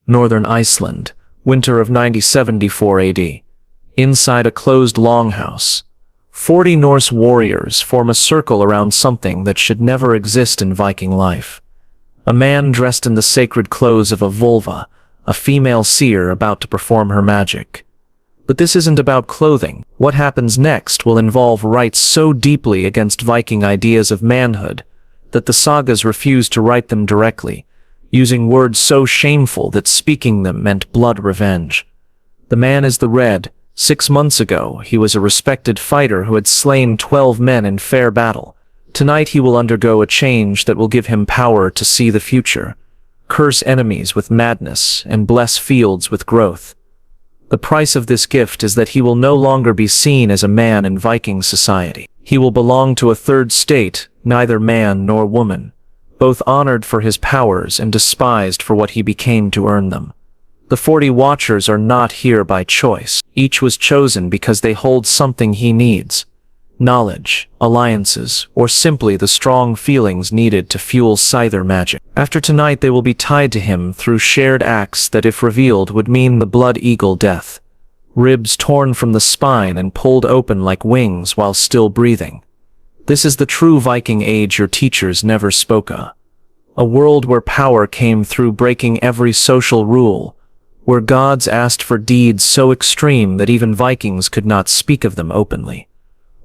northern Iceland, winter of 9074 AD. Inside a closed longhouse, 40 Norse warriors form a circle around something that should never exist in Viking life. A man dressed in the sacred clothes of a vulva, a female seer about to perform her magic. But this isn't about clothing. What happens next will involve rites so deeply against Viking ideas of manhood that the sagas refuse to write them directly, using words so shameful that speaking them meant blood revenge. The man is the Red. 6 months ago, he was a respected fighter who had slain 12 men in fair battle. Tonight he will undergo a change that will give him power to see the future, curse enemies with madness, and bless fields with growth. The price of this gift is that he will no longer be seen as a man in Viking society. He will belong to a third state, neither man nor woman, both honored for his powers and despised for what he became to earn them. The 40 Watchers are not here by choice. Each was chosen because they hold something he needs: knowledge, alliances, or simply the strong feelings needed to fuel Scyther magic. After tonight they will be tied to him through shared acts that, if revealed, would mean the Blood Eagle death. Ribs torn from the spine and pulled open like wings while still breathing. This is the true Viking age your teachers never spoke of. A world where power came through breaking every social rule, where gods asked for deeds so extreme that even Vikings could not speak of them openly,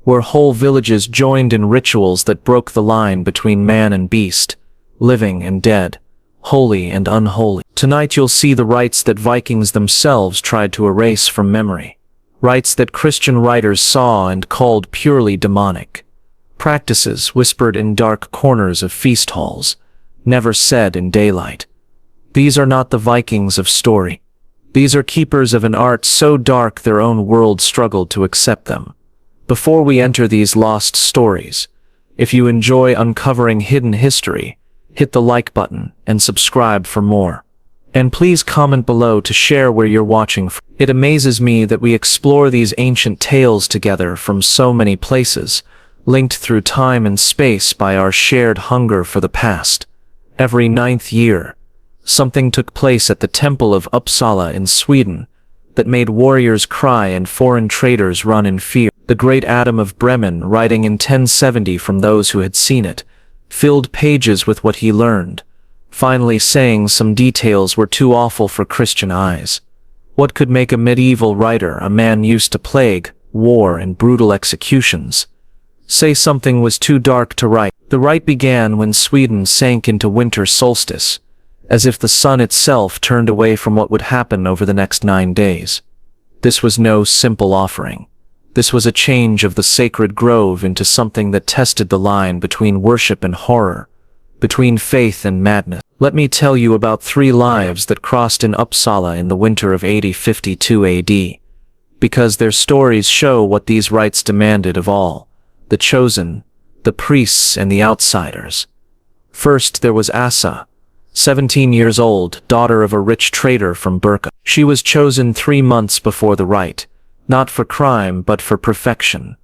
where whole villages joined in rituals that broke the line between man and beast, living and dead, holy and unholy. Tonight you'll see the rites that Vikings themselves tried to erase from memory, rites that Christian writers saw and called purely demonic, practices whispered in dark corners of feast halls, never said in daylight. These are not the Vikings of story. These are keepers of an art so dark their own world struggled to accept them. Before we enter these lost stories, if you enjoy uncovering hidden history, hit the like button and subscribe for more. And please comment below to share where you're watching from. It amazes me that we explore these ancient tales together from so many places, linked through time and space by our shared hunger for the past. Every 9th year, something took place at the Temple of Uppsala in Sweden that made warriors cry and foreign traders run in fear. The great Adam of Bremen, writing in 1070 from those who had seen it, filled pages with what he learned, finally saying some details were too awful for Christian eyes. What could make a medieval writer, a man used to plague, war, and brutal executions, say something was too dark to write? The rite began when Sweden sank into winter solstice, as if the sun itself turned away from what would happen over the next 9 days. This was no simple offering. This was a change of the sacred grove into something that tested the line between worship and horror, between faith and madness. Let me tell you about 3 lives that crossed in Uppsala in the winter of 8052 AD, because their stories show what these rites demanded of all: the chosen, the priests, and the outsiders. First, there was Asa, 17 years old, daughter of a rich trader from Burka. She was chosen 3 months before the rite, not for crime but for perfection.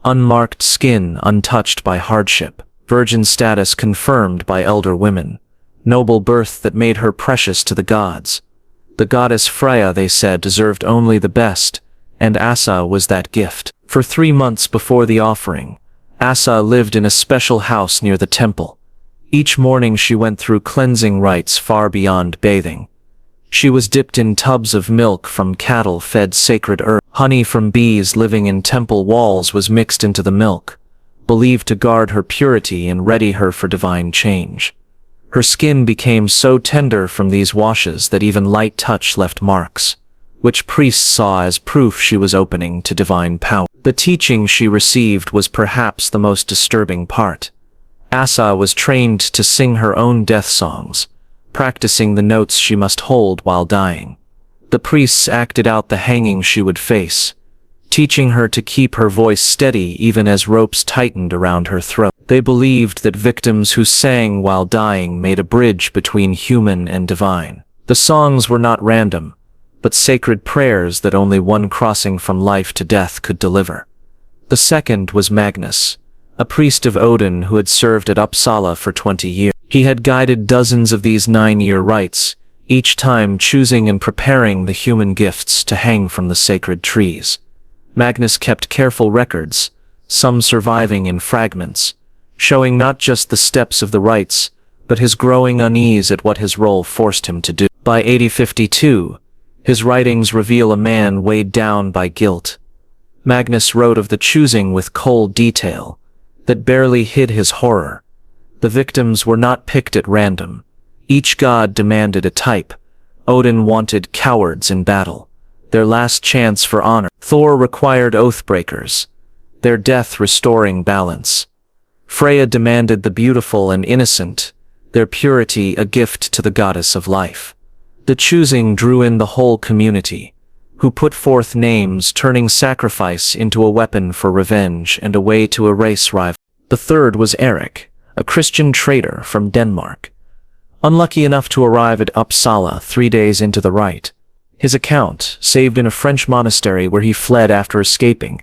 Unmarked skin, untouched by hardship, virgin status confirmed by elder women, noble birth that made her precious to the gods. The goddess Freya, they said, deserved only the best, and Asa was that gift. For 3 months before the offering, Asa lived in a special house near the temple. Each morning she went through cleansing rites far beyond bathing. She was dipped in tubs of milk from cattle fed sacred earth. Honey from bees living in temple walls was mixed into the milk, believed to guard her purity and ready her for divine change. Her skin became so tender from these washes that even light touch left marks, which priests saw as proof she was opening to divine power. The teaching she received was perhaps the most disturbing part. Asa was trained to sing her own death songs, practicing the notes she must hold while dying. The priests acted out the hanging she would face, teaching her to keep her voice steady even as ropes tightened around her throat. They believed that victims who sang while dying made a bridge between human and divine. The songs were not random, but sacred prayers that only one crossing from life to death could deliver. The second was Magnus, a priest of Odin who had served at Uppsala for 20 years. He had guided dozens of these 9-year rites, each time choosing and preparing the human gifts to hang from the sacred trees. Magnus kept careful records, some surviving in fragments, showing not just the steps of the rites, but his growing unease at what his role forced him to do. By 8052, his writings reveal a man weighed down by guilt. Magnus wrote of the choosing with cold detail that barely hid his horror. The victims were not picked at random. Each god demanded a type. Odin wanted cowards in battle, their last chance for honor. Thor required oathbreakers, their death restoring balance. Freya demanded the beautiful and innocent, their purity a gift to the goddess of life. The choosing drew in the whole community, who put forth names, turning sacrifice into a weapon for revenge and a way to erase rival. The third was Erik, a Christian trader from Denmark. Unlucky enough to arrive at Uppsala 3 days into the rite, his account, saved in a French monastery where he fled after escaping,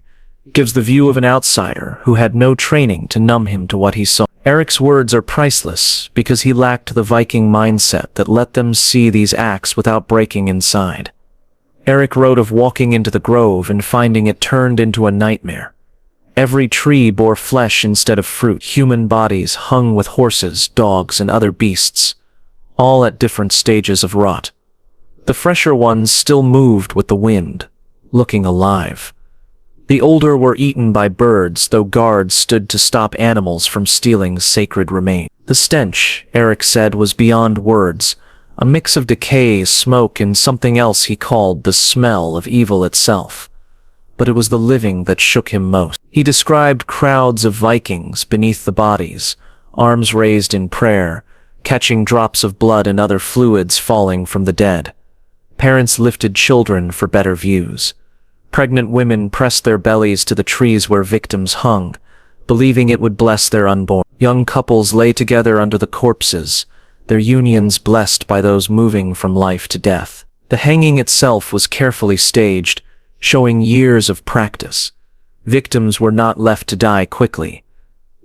gives the view of an outsider who had no training to numb him to what he saw. Erik's words are priceless because he lacked the Viking mindset that let them see these acts without breaking inside. Erik wrote of walking into the grove and finding it turned into a nightmare. Every tree bore flesh instead of fruit, human bodies hung with horses, dogs, and other beasts, all at different stages of rot. The fresher ones still moved with the wind, looking alive. The older were eaten by birds, though guards stood to stop animals from stealing sacred remains. The stench, Erik said, was beyond words, a mix of decay, smoke, and something else he called the smell of evil itself. But it was the living that shook him most. He described crowds of Vikings beneath the bodies, arms raised in prayer, catching drops of blood and other fluids falling from the dead. Parents lifted children for better views. Pregnant women pressed their bellies to the trees where victims hung, believing it would bless their unborn. Young couples lay together under the corpses, their unions blessed by those moving from life to death. The hanging itself was carefully staged, showing years of practice. Victims were not left to die quickly.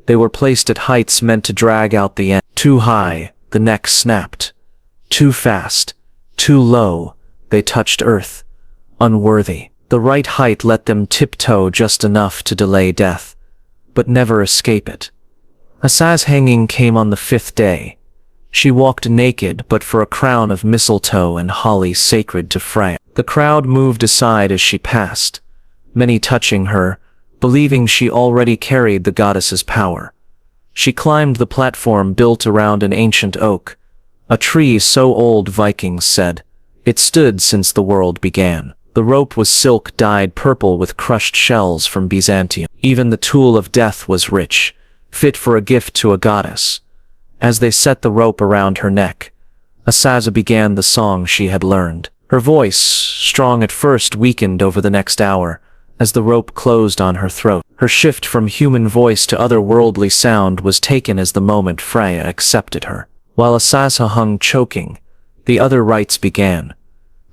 They were placed at heights meant to drag out the end. Too high, the neck snapped. Too fast, too low, they touched earth. Unworthy. The right height let them tiptoe just enough to delay death, but never escape it. Asa's hanging came on the 5th day. She walked naked but for a crown of mistletoe and holly sacred to Freya. The crowd moved aside as she passed, many touching her, believing she already carried the goddess's power. She climbed the platform built around an ancient oak, a tree so old Vikings said it stood since the world began. The rope was silk dyed purple with crushed shells from Byzantium. Even the tool of death was rich, fit for a gift to a goddess. As they set the rope around her neck, Asaza began the song she had learned. Her voice, strong at first, weakened over the next hour as the rope closed on her throat. Her shift from human voice to otherworldly sound was taken as the moment Freya accepted her. While Asaza hung choking, the other rites began.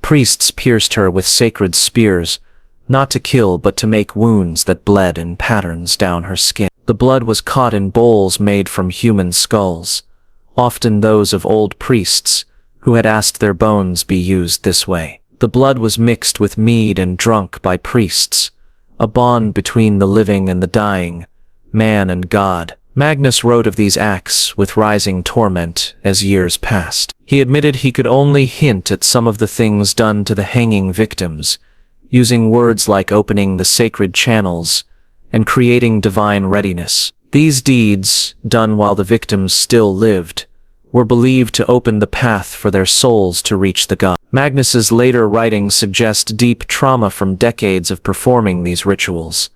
Priests pierced her with sacred spears, not to kill but to make wounds that bled in patterns down her skin. The blood was caught in bowls made from human skulls, often those of old priests who had asked their bones be used this way. The blood was mixed with mead and drunk by priests, a bond between the living and the dying, man and God. Magnus wrote of these acts with rising torment as years passed. He admitted he could only hint at some of the things done to the hanging victims, using words like opening the sacred channels and creating divine readiness. These deeds, done while the victims still lived, were believed to open the path for their souls to reach the god. Magnus's later writings suggest deep trauma from decades of performing these rituals,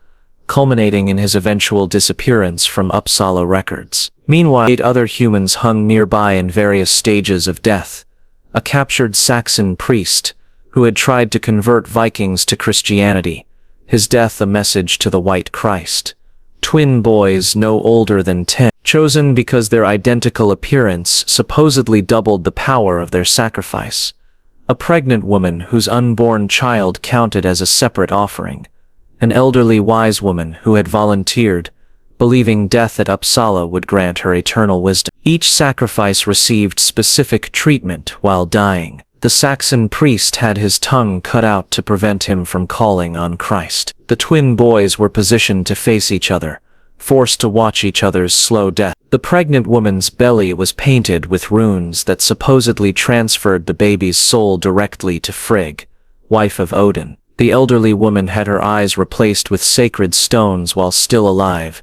culminating in his eventual disappearance from Uppsala records. Meanwhile, 8 other humans hung nearby in various stages of death. A captured Saxon priest, who had tried to convert Vikings to Christianity, his death a message to the White Christ. Twin boys no older than 10, chosen because their identical appearance supposedly doubled the power of their sacrifice. A pregnant woman whose unborn child counted as a separate offering. An elderly wise woman who had volunteered, believing death at Uppsala would grant her eternal wisdom. Each sacrifice received specific treatment while dying. The Saxon priest had his tongue cut out to prevent him from calling on Christ. The twin boys were positioned to face each other, forced to watch each other's slow death. The pregnant woman's belly was painted with runes that supposedly transferred the baby's soul directly to Frigg, wife of Odin. The elderly woman had her eyes replaced with sacred stones while still alive,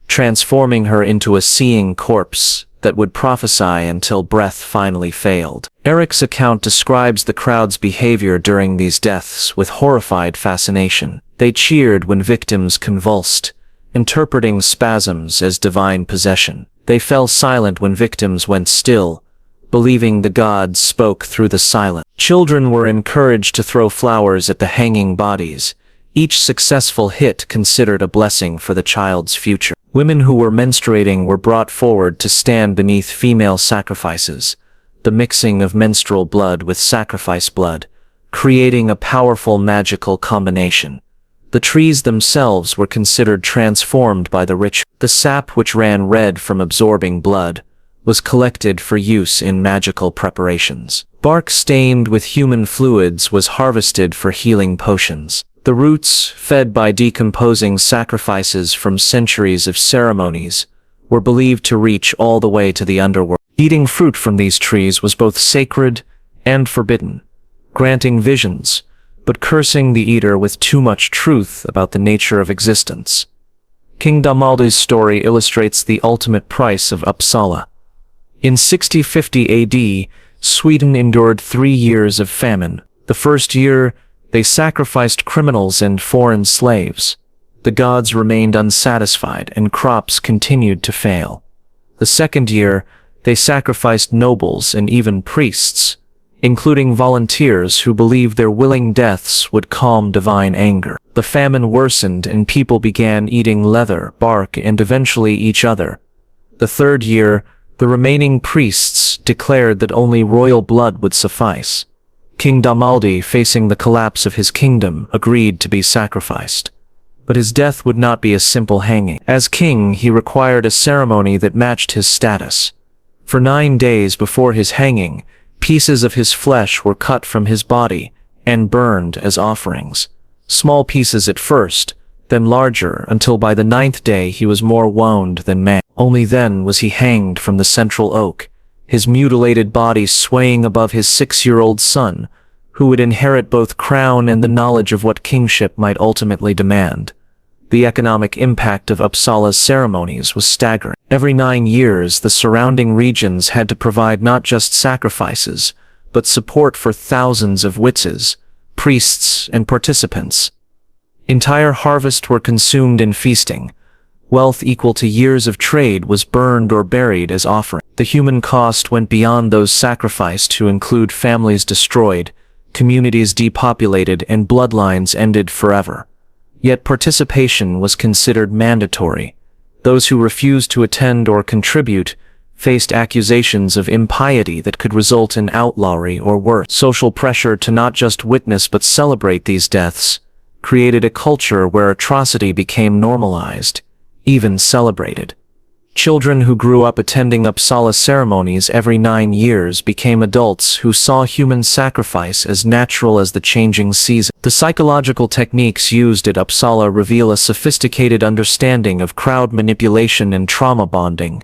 transforming her into a seeing corpse that would prophesy until breath finally failed. Eric's account describes the crowd's behavior during these deaths with horrified fascination. They cheered when victims convulsed, interpreting spasms as divine possession. They fell silent when victims went still, believing the gods spoke through the silence. Children were encouraged to throw flowers at the hanging bodies, each successful hit considered a blessing for the child's future. Women who were menstruating were brought forward to stand beneath female sacrifices, the mixing of menstrual blood with sacrifice blood, creating a powerful magical combination. The trees themselves were considered transformed by the ritual. The sap, which ran red from absorbing blood, was collected for use in magical preparations. Bark stained with human fluids was harvested for healing potions. The roots, fed by decomposing sacrifices from centuries of ceremonies, were believed to reach all the way to the underworld. Eating fruit from these trees was both sacred and forbidden, granting visions, but cursing the eater with too much truth about the nature of existence. King Damaldi's story illustrates the ultimate price of Uppsala. In 6050 AD, Sweden endured 3 years of famine. The first year, they sacrificed criminals and foreign slaves. The gods remained unsatisfied and crops continued to fail. The second year, they sacrificed nobles and even priests, including volunteers who believed their willing deaths would calm divine anger. The famine worsened and people began eating leather, bark, and eventually each other. The third year, the remaining priests declared that only royal blood would suffice. King Damaldi, facing the collapse of his kingdom, agreed to be sacrificed. But his death would not be a simple hanging. As king, he required a ceremony that matched his status. For 9 days before his hanging, pieces of his flesh were cut from his body and burned as offerings. Small pieces at first, then larger, until by the 9th day he was more wound than man. Only then was he hanged from the central oak, his mutilated body swaying above his 6-year-old son, who would inherit both crown and the knowledge of what kingship might ultimately demand. The economic impact of Uppsala's ceremonies was staggering. Every 9 years, the surrounding regions had to provide not just sacrifices, but support for thousands of witches, priests, and participants. Entire harvests were consumed in feasting. Wealth equal to years of trade was burned or buried as offering. The human cost went beyond those sacrificed to include families destroyed, communities depopulated, and bloodlines ended forever. Yet participation was considered mandatory. Those who refused to attend or contribute faced accusations of impiety that could result in outlawry or worse. Social pressure to not just witness but celebrate these deaths created a culture where atrocity became normalized, even celebrated. Children who grew up attending Uppsala ceremonies every 9 years became adults who saw human sacrifice as natural as the changing season. The psychological techniques used at Uppsala reveal a sophisticated understanding of crowd manipulation and trauma bonding.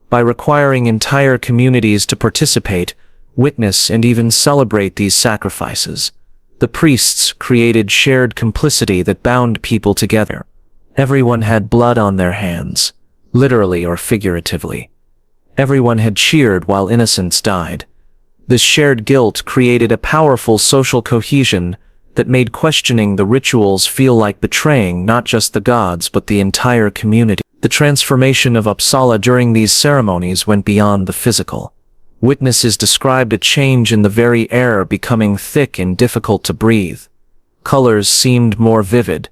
By requiring entire communities to participate, witness, and even celebrate these sacrifices, the priests created shared complicity that bound people together. Everyone had blood on their hands, literally or figuratively. Everyone had cheered while innocents died. This shared guilt created a powerful social cohesion that made questioning the rituals feel like betraying not just the gods but the entire community. The transformation of Uppsala during these ceremonies went beyond the physical. Witnesses described a change in the very air becoming thick and difficult to breathe. Colors seemed more vivid,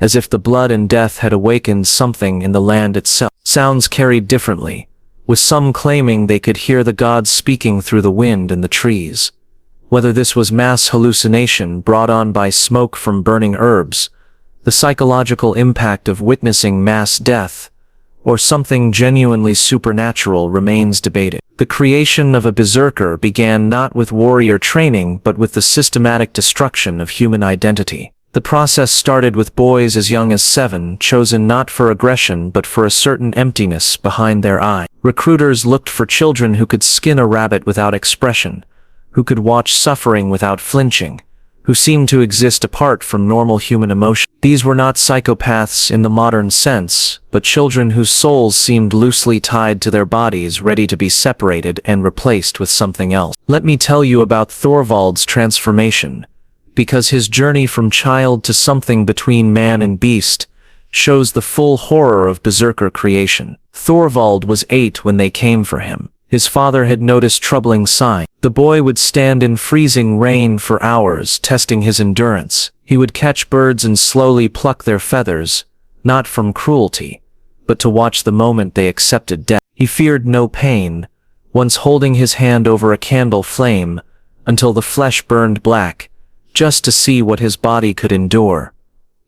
as if the blood and death had awakened something in the land itself. Sounds carried differently, with some claiming they could hear the gods speaking through the wind and the trees. Whether this was mass hallucination brought on by smoke from burning herbs, the psychological impact of witnessing mass death or something genuinely supernatural remains debated. The creation of a berserker began not with warrior training but with the systematic destruction of human identity. The process started with boys as young as 7, chosen not for aggression but for a certain emptiness behind their eye. Recruiters looked for children who could skin a rabbit without expression, who could watch suffering without flinching, who seemed to exist apart from normal human emotion. These were not psychopaths in the modern sense, but children whose souls seemed loosely tied to their bodies, ready to be separated and replaced with something else. Let me tell you about Thorvald's transformation, because his journey from child to something between man and beast shows the full horror of berserker creation. Thorvald was 8 when they came for him. His father had noticed troubling signs. The boy would stand in freezing rain for hours, testing his endurance. He would catch birds and slowly pluck their feathers, not from cruelty, but to watch the moment they accepted death. He feared no pain, once holding his hand over a candle flame until the flesh burned black, just to see what his body could endure.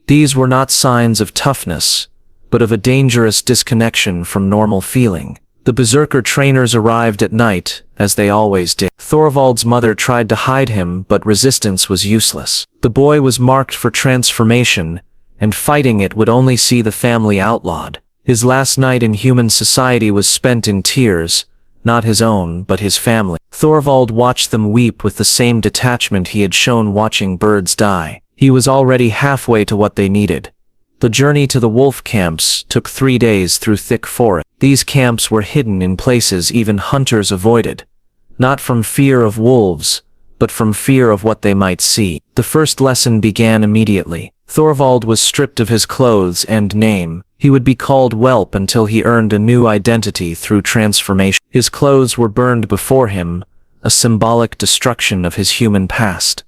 These were not signs of toughness, but of a dangerous disconnection from normal feeling. The berserker trainers arrived at night, as they always did. Thorvald's mother tried to hide him, but resistance was useless. The boy was marked for transformation, and fighting it would only see the family outlawed. His last night in human society was spent in tears, not his own, but his family. Thorvald watched them weep with the same detachment he had shown watching birds die. He was already halfway to what they needed. The journey to the wolf camps took 3 days through thick forest. These camps were hidden in places even hunters avoided, not from fear of wolves, but from fear of what they might see. The first lesson began immediately. Thorvald was stripped of his clothes and name. He would be called Whelp until he earned a new identity through transformation. His clothes were burned before him, a symbolic destruction of his human past.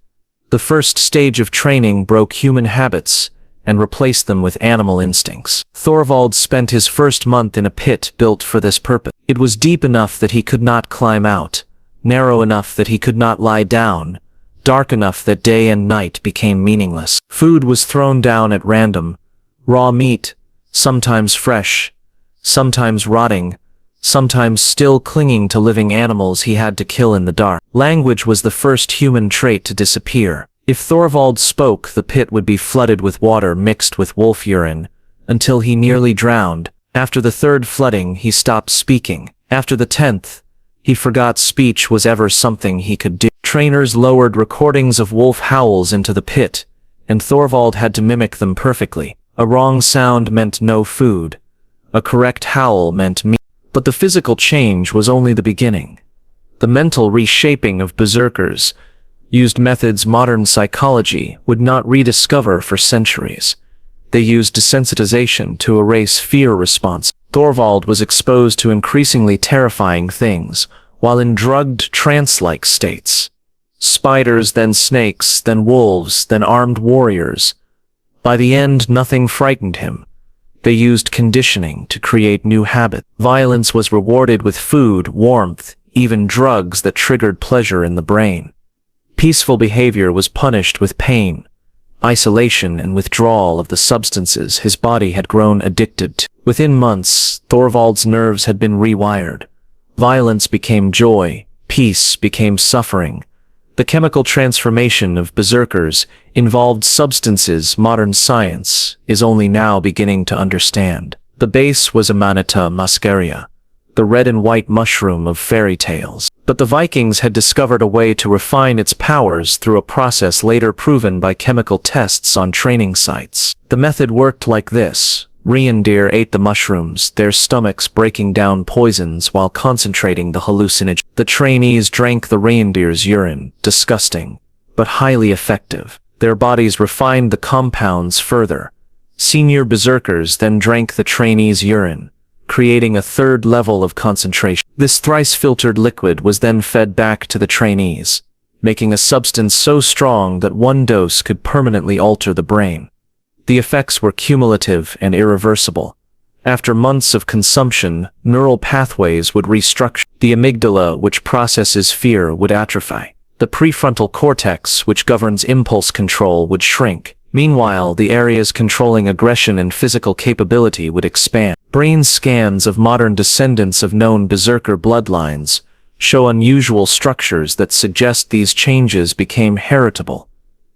The first stage of training broke human habits and replaced them with animal instincts. Thorvald spent his first month in a pit built for this purpose. It was deep enough that he could not climb out, narrow enough that he could not lie down, dark enough that day and night became meaningless. Food was thrown down at random, raw meat, sometimes fresh, sometimes rotting, sometimes still clinging to living animals he had to kill in the dark. Language was the first human trait to disappear. If Thorvald spoke, the pit would be flooded with water mixed with wolf urine, until he nearly drowned. After the 3rd flooding, he stopped speaking. After the 10th, he forgot speech was ever something he could do. Trainers lowered recordings of wolf howls into the pit, and Thorvald had to mimic them perfectly. A wrong sound meant no food. A correct howl meant meat. But the physical change was only the beginning. The mental reshaping of berserkers used methods modern psychology would not rediscover for centuries. They used desensitization to erase fear response. Thorvald was exposed to increasingly terrifying things, while in drugged trance-like states. Spiders, then snakes, then wolves, then armed warriors. By the end, nothing frightened him. They used conditioning to create new habits. Violence was rewarded with food, warmth, even drugs that triggered pleasure in the brain. Peaceful behavior was punished with pain, isolation, and withdrawal of the substances his body had grown addicted to. Within months, Thorvald's nerves had been rewired. Violence became joy, peace became suffering. The chemical transformation of berserkers involved substances modern science is only now beginning to understand. The base was Amanita muscaria, the red and white mushroom of fairy tales. But the Vikings had discovered a way to refine its powers through a process later proven by chemical tests on training sites. The method worked like this. Reindeer ate the mushrooms, their stomachs breaking down poisons while concentrating the hallucinogen. The trainees drank the reindeer's urine, disgusting, but highly effective. Their bodies refined the compounds further. Senior berserkers then drank the trainees' urine, creating a 3rd level of concentration. This thrice-filtered liquid was then fed back to the trainees, making a substance so strong that one dose could permanently alter the brain. The effects were cumulative and irreversible. After months of consumption, neural pathways would restructure. The amygdala, which processes fear, would atrophy. The prefrontal cortex, which governs impulse control, would shrink. Meanwhile, the areas controlling aggression and physical capability would expand. Brain scans of modern descendants of known berserker bloodlines show unusual structures that suggest these changes became heritable.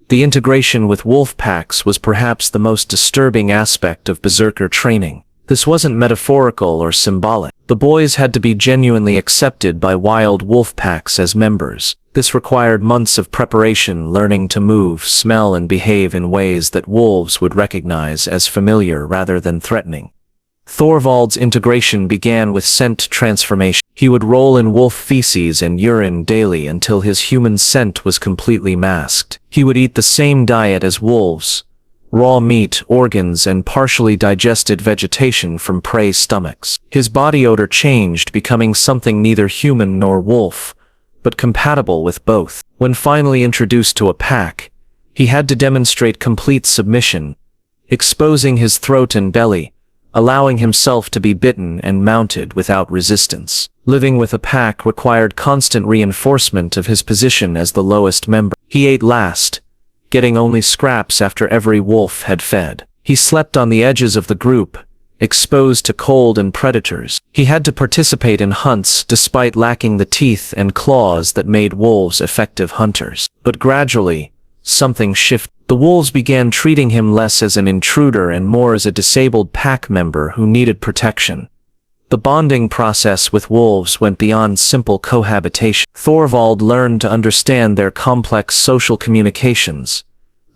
The integration with wolf packs was perhaps the most disturbing aspect of berserker training. This wasn't metaphorical or symbolic. The boys had to be genuinely accepted by wild wolf packs as members. This required months of preparation, learning to move, smell, and behave in ways that wolves would recognize as familiar rather than threatening. Thorvald's integration began with scent transformation. He would roll in wolf feces and urine daily until his human scent was completely masked. He would eat the same diet as wolves: raw meat, organs, and partially digested vegetation from prey stomachs. His body odor changed, becoming something neither human nor wolf, but compatible with both. When finally introduced to a pack, he had to demonstrate complete submission, exposing his throat and belly, allowing himself to be bitten and mounted without resistance. Living with a pack required constant reinforcement of his position as the lowest member. He ate last, getting only scraps after every wolf had fed. He slept on the edges of the group, exposed to cold and predators. He had to participate in hunts despite lacking the teeth and claws that made wolves effective hunters. But gradually, something shifted. The wolves began treating him less as an intruder and more as a disabled pack member who needed protection. The bonding process with wolves went beyond simple cohabitation. Thorvald learned to understand their complex social communications,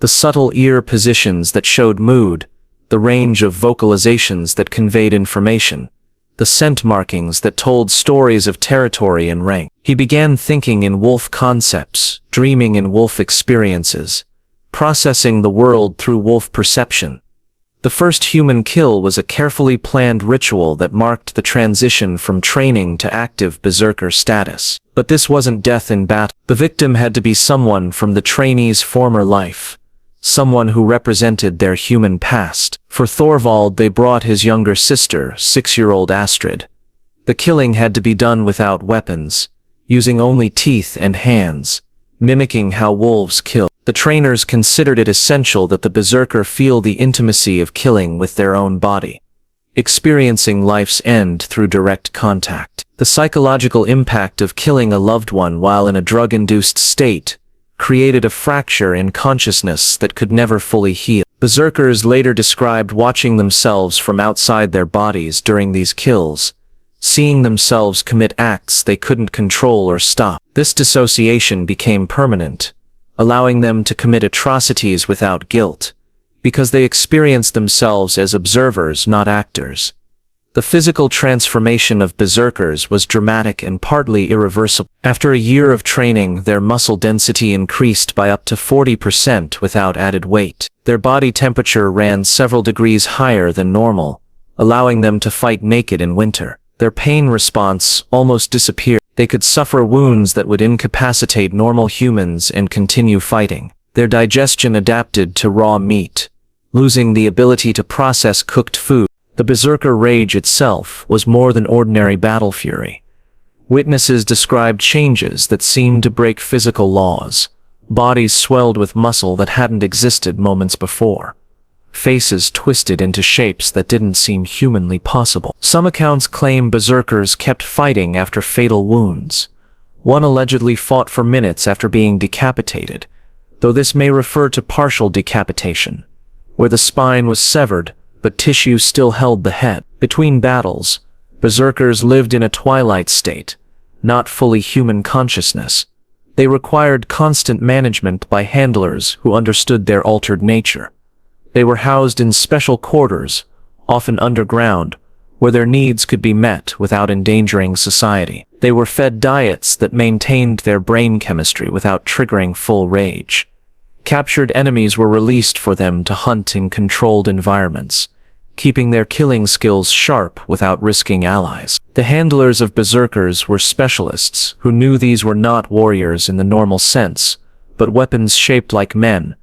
the subtle ear positions that showed mood, the range of vocalizations that conveyed information, the scent markings that told stories of territory and rank. He began thinking in wolf concepts, dreaming in wolf experiences, processing the world through wolf perception. The first human kill was a carefully planned ritual that marked the transition from training to active berserker status. But this wasn't death in battle. The victim had to be someone from the trainee's former life, someone who represented their human past. For Thorvald, they brought his younger sister, 6-year-old Astrid. The killing had to be done without weapons, using only teeth and hands, mimicking how wolves kill. The trainers considered it essential that the berserker feel the intimacy of killing with their own body, experiencing life's end through direct contact. The psychological impact of killing a loved one while in a drug-induced state created a fracture in consciousness that could never fully heal. Berserkers later described watching themselves from outside their bodies during these kills, seeing themselves commit acts they couldn't control or stop. This dissociation became permanent, allowing them to commit atrocities without guilt, because they experienced themselves as observers, not actors. The physical transformation of berserkers was dramatic and partly irreversible. After a year of training, their muscle density increased by up to 40% without added weight. Their body temperature ran several degrees higher than normal, allowing them to fight naked in winter. Their pain response almost disappeared. They could suffer wounds that would incapacitate normal humans and continue fighting. Their digestion adapted to raw meat, losing the ability to process cooked food. The berserker rage itself was more than ordinary battle fury. Witnesses described changes that seemed to break physical laws. Bodies swelled with muscle that hadn't existed moments before. Faces twisted into shapes that didn't seem humanly possible. Some accounts claim berserkers kept fighting after fatal wounds. One allegedly fought for minutes after being decapitated, though this may refer to partial decapitation, where the spine was severed, but tissue still held the head. Between battles, berserkers lived in a twilight state, not fully human consciousness. They required constant management by handlers who understood their altered nature. They were housed in special quarters, often underground, where their needs could be met without endangering society. They were fed diets that maintained their brain chemistry without triggering full rage. Captured enemies were released for them to hunt in controlled environments, keeping their killing skills sharp without risking allies. The handlers of berserkers were specialists who knew these were not warriors in the normal sense, but weapons shaped like men.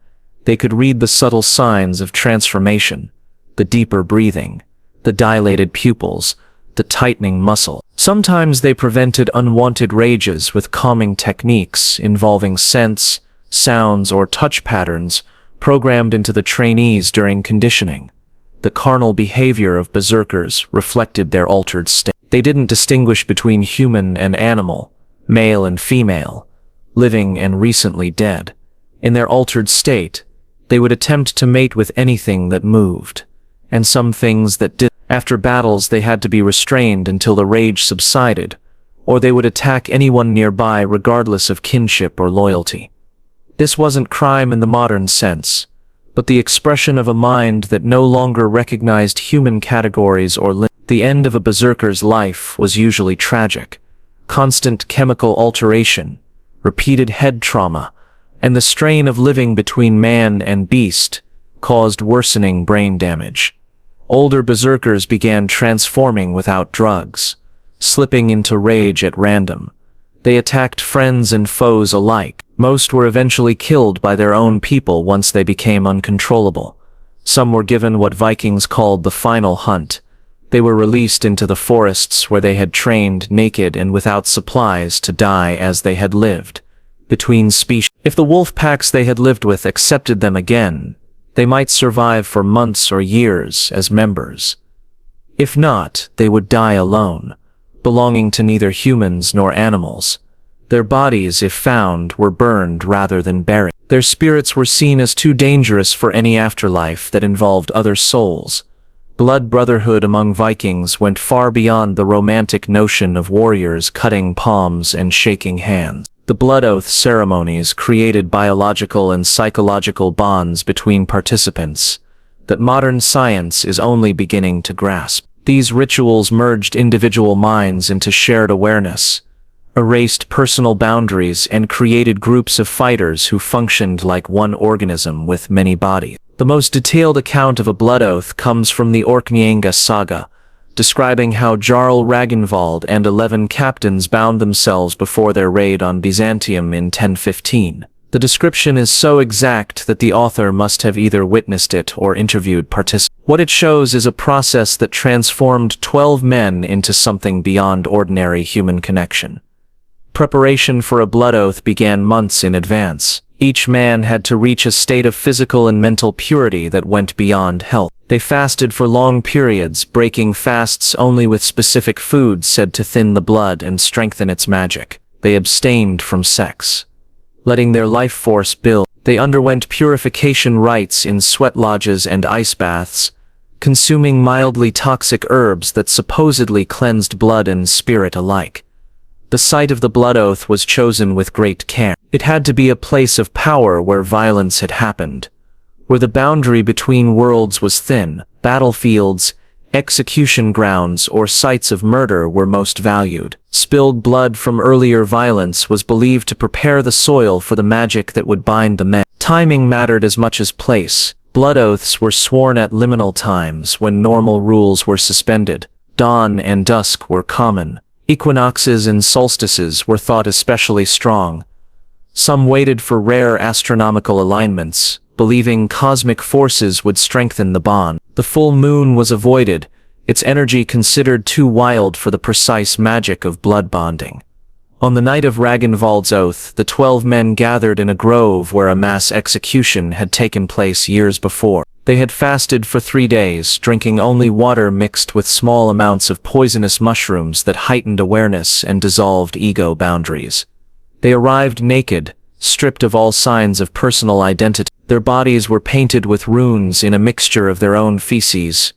They could read the subtle signs of transformation, the deeper breathing, the dilated pupils, the tightening muscle. Sometimes they prevented unwanted rages with calming techniques involving scents, sounds, or touch patterns, programmed into the trainees during conditioning. The carnal behavior of berserkers reflected their altered state. They didn't distinguish between human and animal, male and female, living and recently dead. In their altered state, they would attempt to mate with anything that moved, and some things that did. After battles, they had to be restrained until the rage subsided, or they would attack anyone nearby regardless of kinship or loyalty. This wasn't crime in the modern sense, but the expression of a mind that no longer recognized human categories or limits. The end of a berserker's life was usually tragic. Constant chemical alteration, repeated head trauma, and the strain of living between man and beast caused worsening brain damage. Older berserkers began transforming without drugs, slipping into rage at random. They attacked friends and foes alike. Most were eventually killed by their own people once they became uncontrollable. Some were given what Vikings called the final hunt. They were released into the forests where they had trained naked and without supplies to die as they had lived, between species. If the wolf packs they had lived with accepted them again, they might survive for months or years as members. If not, they would die alone, belonging to neither humans nor animals. Their bodies, if found, were burned rather than buried. Their spirits were seen as too dangerous for any afterlife that involved other souls. Blood brotherhood among Vikings went far beyond the romantic notion of warriors cutting palms and shaking hands. The blood oath ceremonies created biological and psychological bonds between participants that modern science is only beginning to grasp. These rituals merged individual minds into shared awareness, erased personal boundaries, and created groups of fighters who functioned like one organism with many bodies. The most detailed account of a blood oath comes from the Orkneyinga saga, describing how Jarl Ragnvald and 11 captains bound themselves before their raid on Byzantium in 1015. The description is so exact that the author must have either witnessed it or interviewed participants. What it shows is a process that transformed 12 men into something beyond ordinary human connection. Preparation for a blood oath began months in advance. Each man had to reach a state of physical and mental purity that went beyond health. They fasted for long periods, breaking fasts only with specific foods said to thin the blood and strengthen its magic. They abstained from sex, letting their life force build. They underwent purification rites in sweat lodges and ice baths, consuming mildly toxic herbs that supposedly cleansed blood and spirit alike. The site of the blood oath was chosen with great care. It had to be a place of power where violence had happened, where the boundary between worlds was thin. Battlefields, execution grounds, or sites of murder were most valued. Spilled blood from earlier violence was believed to prepare the soil for the magic that would bind the men. Timing mattered as much as place. Blood oaths were sworn at liminal times when normal rules were suspended. Dawn and dusk were common. Equinoxes and solstices were thought especially strong. Some waited for rare astronomical alignments, believing cosmic forces would strengthen the bond. The full moon was avoided, its energy considered too wild for the precise magic of blood bonding. On the night of Ragnvald's oath, the 12 men gathered in a grove where a mass execution had taken place years before. They had fasted for 3 days, drinking only water mixed with small amounts of poisonous mushrooms that heightened awareness and dissolved ego boundaries. They arrived naked, stripped of all signs of personal identity. Their bodies were painted with runes in a mixture of their own feces,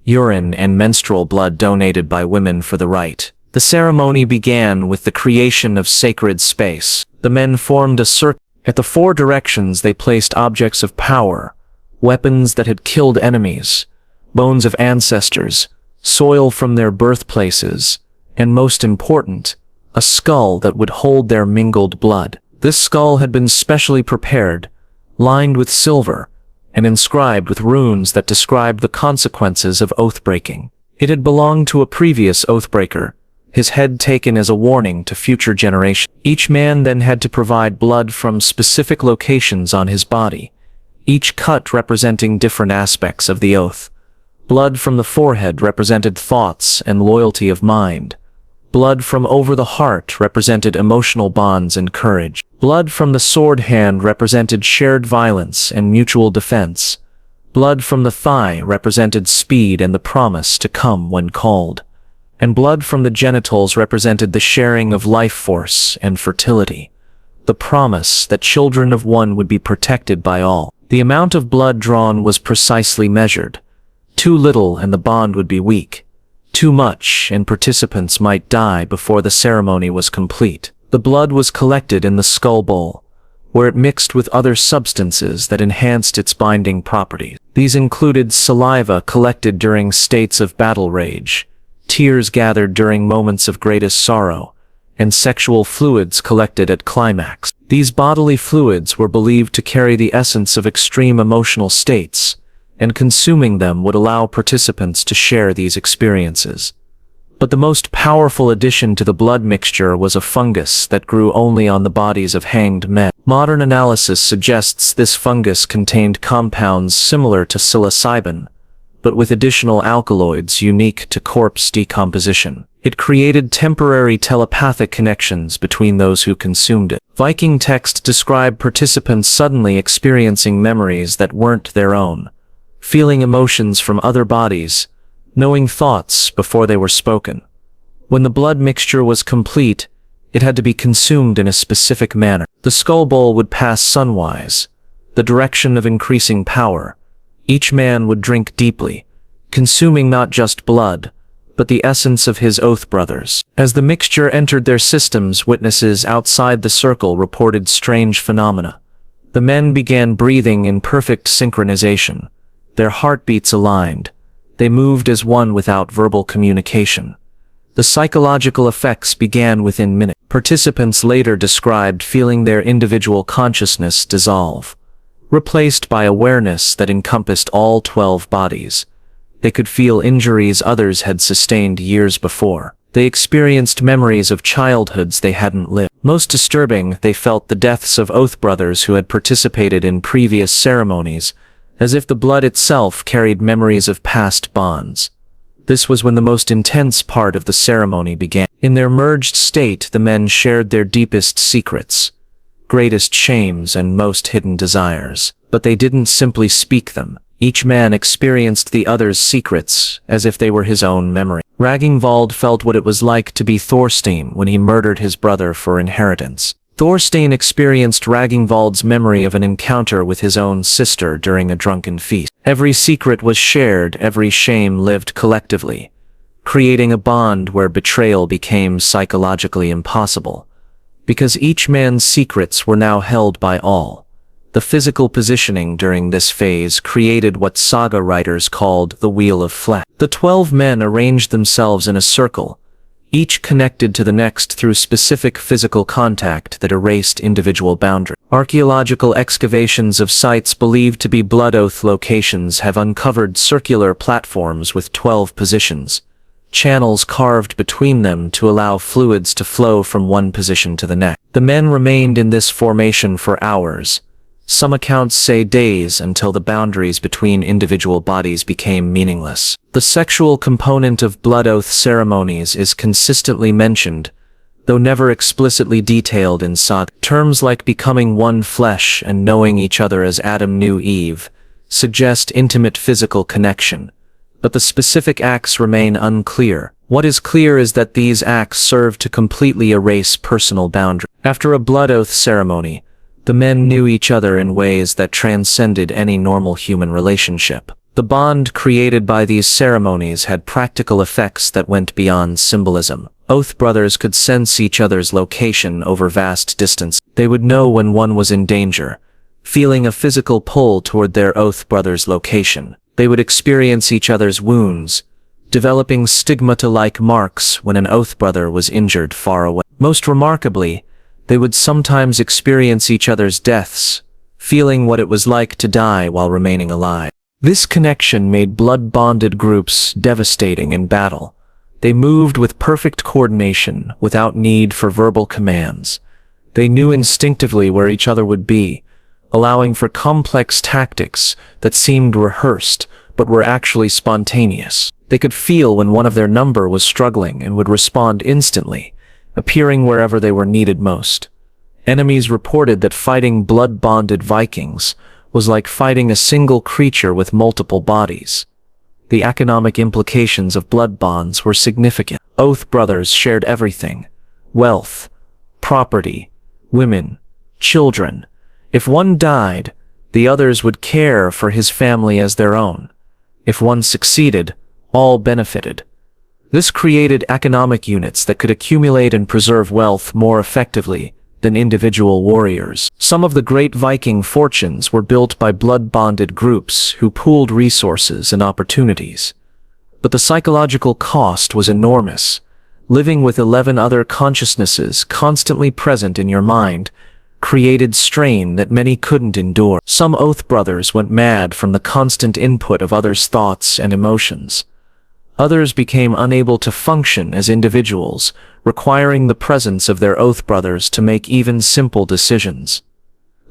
urine, and menstrual blood donated by women for the rite. The ceremony began with the creation of sacred space. The men formed a circle. At the 4 directions they placed objects of power, weapons that had killed enemies, bones of ancestors, soil from their birthplaces, and most important, a skull that would hold their mingled blood. This skull had been specially prepared, lined with silver, and inscribed with runes that described the consequences of oath-breaking. It had belonged to a previous oathbreaker, his head taken as a warning to future generations. Each man then had to provide blood from specific locations on his body, each cut representing different aspects of the oath. Blood from the forehead represented thoughts and loyalty of mind. Blood from over the heart represented emotional bonds and courage. Blood from the sword hand represented shared violence and mutual defense. Blood from the thigh represented speed and the promise to come when called. And blood from the genitals represented the sharing of life force and fertility. The promise that children of one would be protected by all. The amount of blood drawn was precisely measured. Too little and the bond would be weak. Too much and participants might die before the ceremony was complete. The blood was collected in the skull bowl, where it mixed with other substances that enhanced its binding properties. These included saliva collected during states of battle rage, tears gathered during moments of greatest sorrow, and sexual fluids collected at climax. These bodily fluids were believed to carry the essence of extreme emotional states, and consuming them would allow participants to share these experiences. But the most powerful addition to the blood mixture was a fungus that grew only on the bodies of hanged men. Modern analysis suggests this fungus contained compounds similar to psilocybin, but with additional alkaloids unique to corpse decomposition. It created temporary telepathic connections between those who consumed it. Viking texts describe participants suddenly experiencing memories that weren't their own, feeling emotions from other bodies, knowing thoughts before they were spoken. When the blood mixture was complete, it had to be consumed in a specific manner. The skull bowl would pass sunwise, the direction of increasing power. Each man would drink deeply, consuming not just blood, but the essence of his oath brothers. As the mixture entered their systems, witnesses outside the circle reported strange phenomena. The men began breathing in perfect synchronization, their heartbeats aligned. They moved as one without verbal communication. The psychological effects began within minutes. Participants later described feeling their individual consciousness dissolve, replaced by awareness that encompassed all 12 bodies. They could feel injuries others had sustained years before. They experienced memories of childhoods they hadn't lived. Most disturbing, they felt the deaths of oath brothers who had participated in previous ceremonies, as if the blood itself carried memories of past bonds. This was when the most intense part of the ceremony began. In their merged state, the men shared their deepest secrets, greatest shames, and most hidden desires. But they didn't simply speak them. Each man experienced the other's secrets as if they were his own memory. Ragnvald felt what it was like to be Thorstein when he murdered his brother for inheritance. Thorstein experienced Ragnvald's memory of an encounter with his own sister during a drunken feast. Every secret was shared, every shame lived collectively, creating a bond where betrayal became psychologically impossible. Because each man's secrets were now held by all, the physical positioning during this phase created what saga writers called the Wheel of Flesh. The 12 men arranged themselves in a circle, each connected to the next through specific physical contact that erased individual boundaries. Archaeological excavations of sites believed to be blood oath locations have uncovered circular platforms with 12 positions, channels carved between them to allow fluids to flow from one position to the next. The men remained in this formation for hours. Some accounts say days, until the boundaries between individual bodies became meaningless. The sexual component of blood oath ceremonies is consistently mentioned, though never explicitly detailed in saga. Terms like becoming one flesh and knowing each other as Adam knew Eve suggest intimate physical connection, but the specific acts remain unclear. What is clear is that these acts serve to completely erase personal boundaries. After a blood oath ceremony, the men knew each other in ways that transcended any normal human relationship. The bond created by these ceremonies had practical effects that went beyond symbolism. Oath brothers could sense each other's location over vast distance. They would know when one was in danger, feeling a physical pull toward their oath brother's location. They would experience each other's wounds, developing stigmata-like marks when an oath brother was injured far away. Most remarkably, they would sometimes experience each other's deaths, feeling what it was like to die while remaining alive. This connection made blood-bonded groups devastating in battle. They moved with perfect coordination, without need for verbal commands. They knew instinctively where each other would be, allowing for complex tactics that seemed rehearsed but were actually spontaneous. They could feel when one of their number was struggling and would respond instantly, appearing wherever they were needed most. Enemies reported that fighting blood-bonded Vikings was like fighting a single creature with multiple bodies. The economic implications of blood bonds were significant. Oath brothers shared everything: wealth, property, women, children. If one died, the others would care for his family as their own. If one succeeded, all benefited. This created economic units that could accumulate and preserve wealth more effectively than individual warriors. Some of the great Viking fortunes were built by blood-bonded groups who pooled resources and opportunities. But the psychological cost was enormous. Living with 11 other consciousnesses constantly present in your mind created strain that many couldn't endure. Some Oath brothers went mad from the constant input of others' thoughts and emotions. Others became unable to function as individuals, requiring the presence of their Oath brothers to make even simple decisions.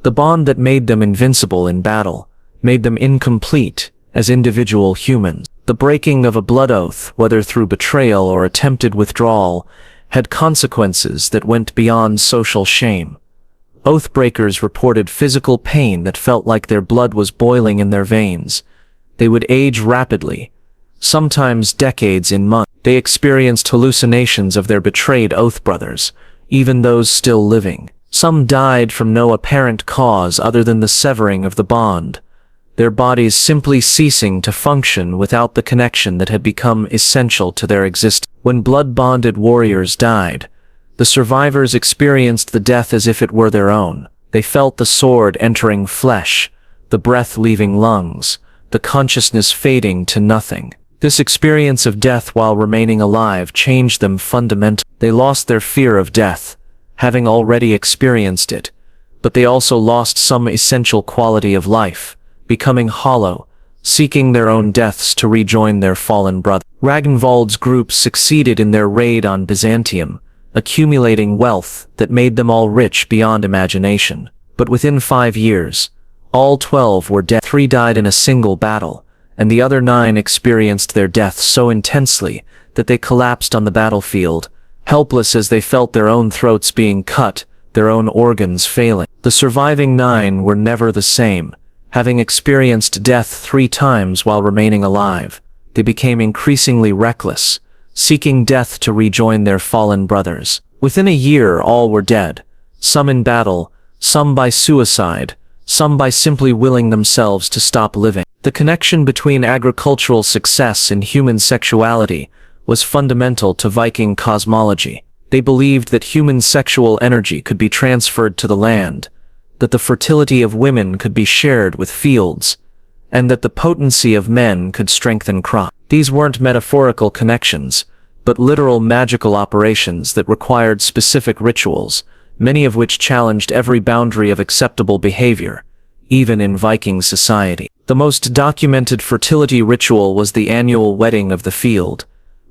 The bond that made them invincible in battle made them incomplete as individual humans. The breaking of a blood oath, whether through betrayal or attempted withdrawal, had consequences that went beyond social shame. Oathbreakers reported physical pain that felt like their blood was boiling in their veins. They would age rapidly, sometimes decades in months. They experienced hallucinations of their betrayed Oath brothers, even those still living. Some died from no apparent cause other than the severing of the bond, their bodies simply ceasing to function without the connection that had become essential to their existence. When blood-bonded warriors died, the survivors experienced the death as if it were their own. They felt the sword entering flesh, the breath leaving lungs, the consciousness fading to nothing. This experience of death while remaining alive changed them fundamentally. They lost their fear of death, having already experienced it, but they also lost some essential quality of life, becoming hollow, seeking their own deaths to rejoin their fallen brother. Ragnvald's group succeeded in their raid on Byzantium, accumulating wealth that made them all rich beyond imagination. But within 5 years, all 12 were dead. 3 died in a single battle, and the other 9 experienced their deaths so intensely that they collapsed on the battlefield, helpless as they felt their own throats being cut, their own organs failing. The surviving 9 were never the same. Having experienced death 3 times while remaining alive, they became increasingly reckless, seeking death to rejoin their fallen brothers. Within a year, all were dead, some in battle, some by suicide, some by simply willing themselves to stop living. The connection between agricultural success and human sexuality was fundamental to Viking cosmology. They believed that human sexual energy could be transferred to the land, that the fertility of women could be shared with fields, and that the potency of men could strengthen crops. These weren't metaphorical connections, but literal magical operations that required specific rituals, many of which challenged every boundary of acceptable behavior, even in Viking society. The most documented fertility ritual was the annual wedding of the field,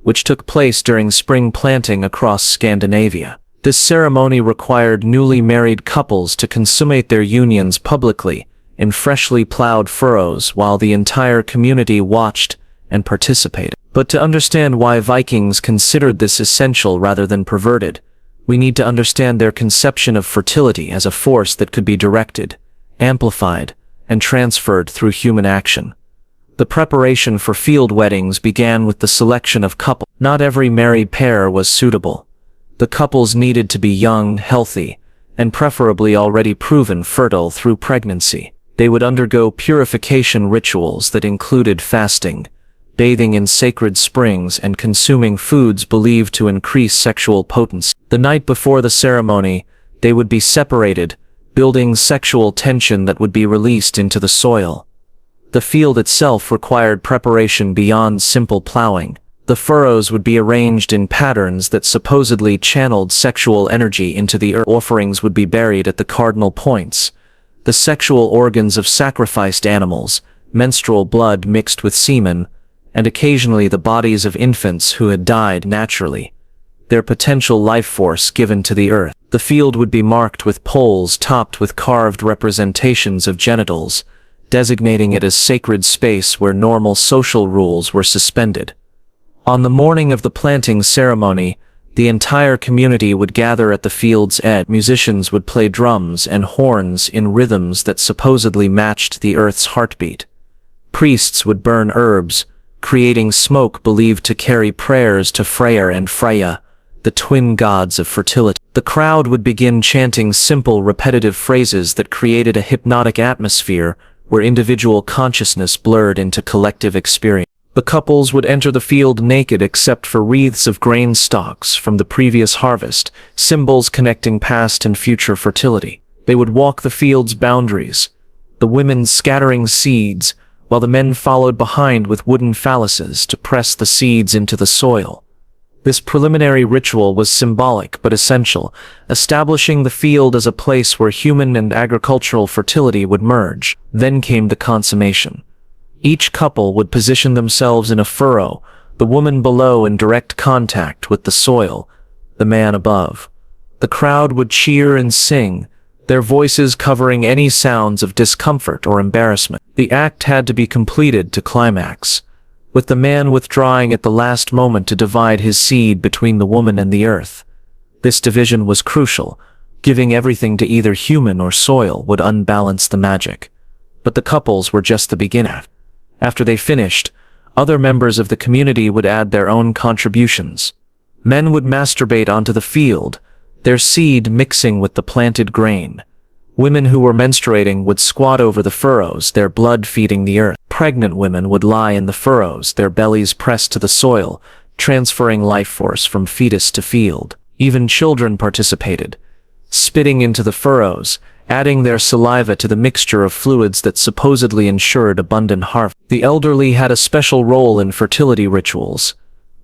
which took place during spring planting across Scandinavia. This ceremony required newly married couples to consummate their unions publicly in freshly plowed furrows while the entire community watched and participated. But to understand why Vikings considered this essential rather than perverted, we need to understand their conception of fertility as a force that could be directed, amplified, and transferred through human action. The preparation for field weddings began with the selection of couples. Not every married pair was suitable. The couples needed to be young, healthy, and preferably already proven fertile through pregnancy. They would undergo purification rituals that included fasting, bathing in sacred springs, and consuming foods believed to increase sexual potency. The night before the ceremony, they would be separated, building sexual tension that would be released into the soil. The field itself required preparation beyond simple plowing. The furrows would be arranged in patterns that supposedly channeled sexual energy into the earth. Offerings would be buried at the cardinal points. The sexual organs of sacrificed animals, menstrual blood mixed with semen, and occasionally the bodies of infants who had died naturally, their potential life force given to the earth. The field would be marked with poles topped with carved representations of genitals, designating it as sacred space where normal social rules were suspended. On the morning of the planting ceremony, The entire community would gather at the field's edge. Musicians would play drums and horns in rhythms that supposedly matched the earth's heartbeat. Priests would burn herbs, creating smoke believed to carry prayers to Freyr and Freya, the twin gods of fertility. The crowd would begin chanting simple, repetitive phrases that created a hypnotic atmosphere where individual consciousness blurred into collective experience. The couples would enter the field naked except for wreaths of grain stalks from the previous harvest, symbols connecting past and future fertility. They would walk the field's boundaries, the women scattering seeds, while the men followed behind with wooden phalluses to press the seeds into the soil. This preliminary ritual was symbolic but essential, establishing the field as a place where human and agricultural fertility would merge. Then came the consummation. Each couple would position themselves in a furrow, the woman below in direct contact with the soil, the man above. The crowd would cheer and sing, their voices covering any sounds of discomfort or embarrassment. The act had to be completed to climax, with the man withdrawing at the last moment to divide his seed between the woman and the earth. This division was crucial. Giving everything to either human or soil would unbalance the magic. But the couples were just the beginning. After they finished, other members of the community would add their own contributions. Men would masturbate onto the field, their seed mixing with the planted grain. Women who were menstruating would squat over the furrows, their blood feeding the earth. Pregnant women would lie in the furrows, their bellies pressed to the soil, transferring life force from fetus to field. Even children participated, spitting into the furrows, adding their saliva to the mixture of fluids that supposedly ensured abundant harvest. The elderly had a special role in fertility rituals.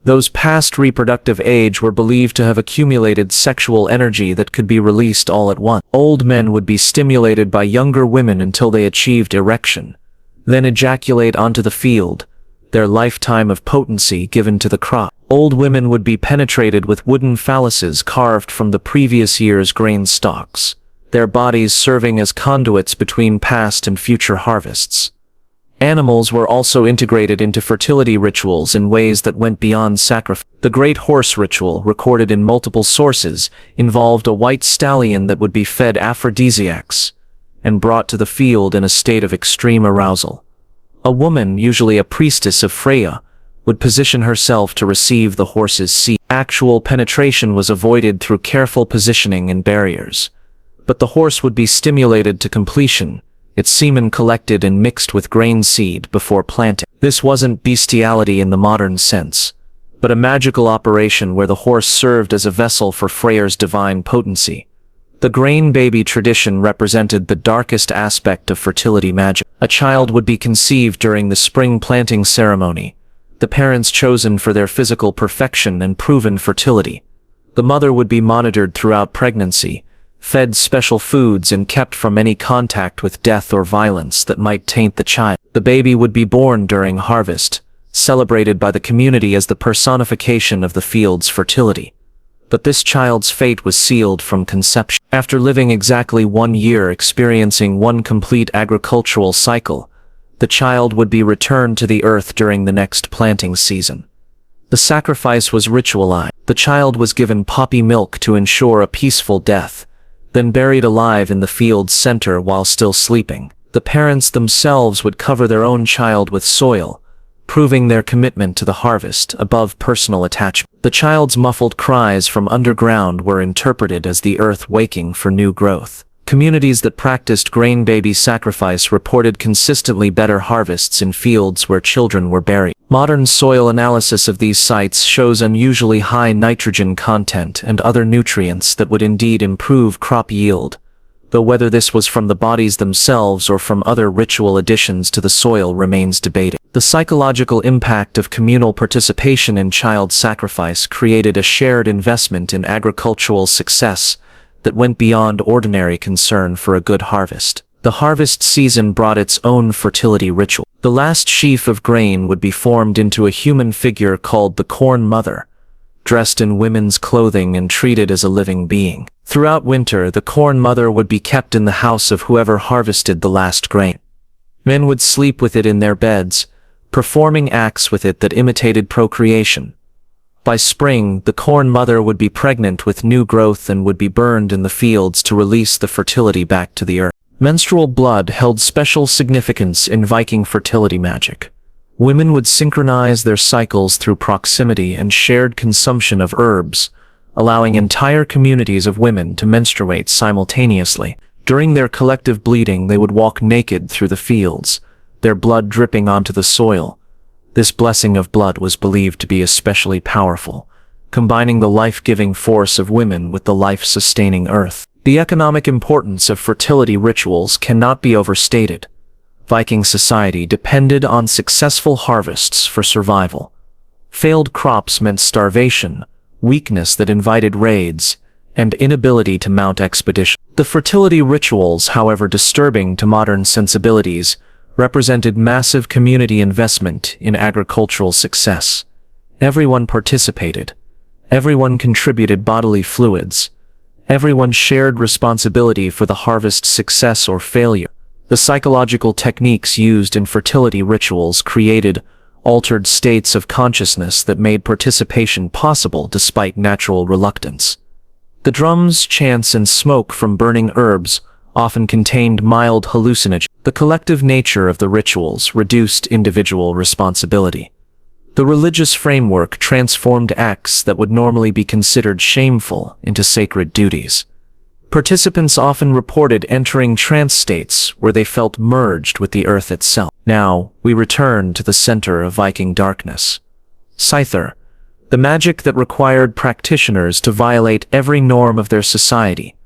Those past reproductive age were believed to have accumulated sexual energy that could be released all at once. Old men would be stimulated by younger women until they achieved erection, then ejaculate onto the field, their lifetime of potency given to the crop. Old women would be penetrated with wooden phalluses carved from the previous year's grain stalks, their bodies serving as conduits between past and future harvests. Animals were also integrated into fertility rituals in ways that went beyond sacrifice. The Great Horse Ritual, recorded in multiple sources, involved a white stallion that would be fed aphrodisiacs and brought to the field in a state of extreme arousal. A woman, usually a priestess of Freya, would position herself to receive the horse's seed. Actual penetration was avoided through careful positioning and barriers, but the horse would be stimulated to completion, its semen collected and mixed with grain seed before planting. This wasn't bestiality in the modern sense, but a magical operation where the horse served as a vessel for Freyr's divine potency. The grain baby tradition represented the darkest aspect of fertility magic. A child would be conceived during the spring planting ceremony, the parents chosen for their physical perfection and proven fertility. The mother would be monitored throughout pregnancy, fed special foods and kept from any contact with death or violence that might taint the child. The baby would be born during harvest, celebrated by the community as the personification of the field's fertility. But this child's fate was sealed from conception. After living exactly 1 year experiencing one complete agricultural cycle, the child would be returned to the earth during the next planting season. The sacrifice was ritualized. The child was given poppy milk to ensure a peaceful death, then buried alive in the field's center while still sleeping. The parents themselves would cover their own child with soil, proving their commitment to the harvest above personal attachment. The child's muffled cries from underground were interpreted as the earth waking for new growth. Communities that practiced grain baby sacrifice reported consistently better harvests in fields where children were buried. Modern soil analysis of these sites shows unusually high nitrogen content and other nutrients that would indeed improve crop yield, though whether this was from the bodies themselves or from other ritual additions to the soil remains debated. The psychological impact of communal participation in child sacrifice created a shared investment in agricultural success that went beyond ordinary concern for a good harvest. The harvest season brought its own fertility ritual. The last sheaf of grain would be formed into a human figure called the Corn Mother, dressed in women's clothing and treated as a living being. Throughout winter, the Corn Mother would be kept in the house of whoever harvested the last grain. Men would sleep with it in their beds, performing acts with it that imitated procreation. By spring, the corn mother would be pregnant with new growth and would be burned in the fields to release the fertility back to the earth. Menstrual blood held special significance in Viking fertility magic. Women would synchronize their cycles through proximity and shared consumption of herbs, allowing entire communities of women to menstruate simultaneously. During their collective bleeding, they would walk naked through the fields, their blood dripping onto the soil. This blessing of blood was believed to be especially powerful, combining the life-giving force of women with the life-sustaining earth. The economic importance of fertility rituals cannot be overstated. Viking society depended on successful harvests for survival. Failed crops meant starvation, weakness that invited raids, and inability to mount expeditions. The fertility rituals, however disturbing to modern sensibilities, represented massive community investment in agricultural success. Everyone participated. Everyone contributed bodily fluids. Everyone shared responsibility for the harvest's success or failure. The psychological techniques used in fertility rituals created altered states of consciousness that made participation possible despite natural reluctance. The drums, chants, and smoke from burning herbs often contained mild hallucinogens. The collective nature of the rituals reduced individual responsibility. The religious framework transformed acts that would normally be considered shameful into sacred duties. Participants often reported entering trance states where they felt merged with the earth itself. Now, we return to the center of Viking darkness. Scyther, the magic that required practitioners to violate every norm of their society.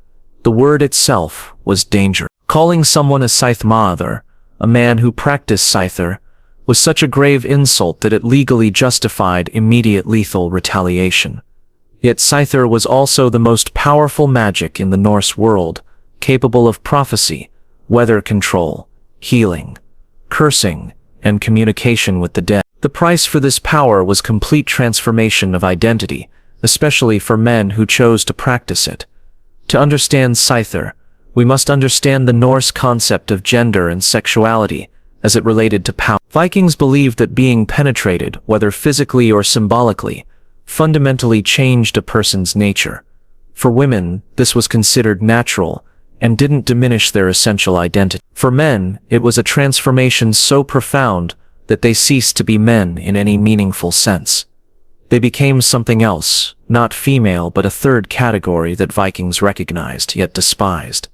The word itself was danger. Calling someone a scythe mother, a man who practiced Scyther, was such a grave insult that it legally justified immediate lethal retaliation. Yet Scyther was also the most powerful magic in the Norse world, capable of prophecy, weather control, healing, cursing, and communication with the dead. The price for this power was complete transformation of identity, especially for men who chose to practice it. To understand Scyther, we must understand the Norse concept of gender and sexuality as it related to power. Vikings believed that being penetrated, whether physically or symbolically, fundamentally changed a person's nature. For women, this was considered natural and didn't diminish their essential identity. For men, it was a transformation so profound that they ceased to be men in any meaningful sense. They became something else, not female but a third category that Vikings recognized yet despised.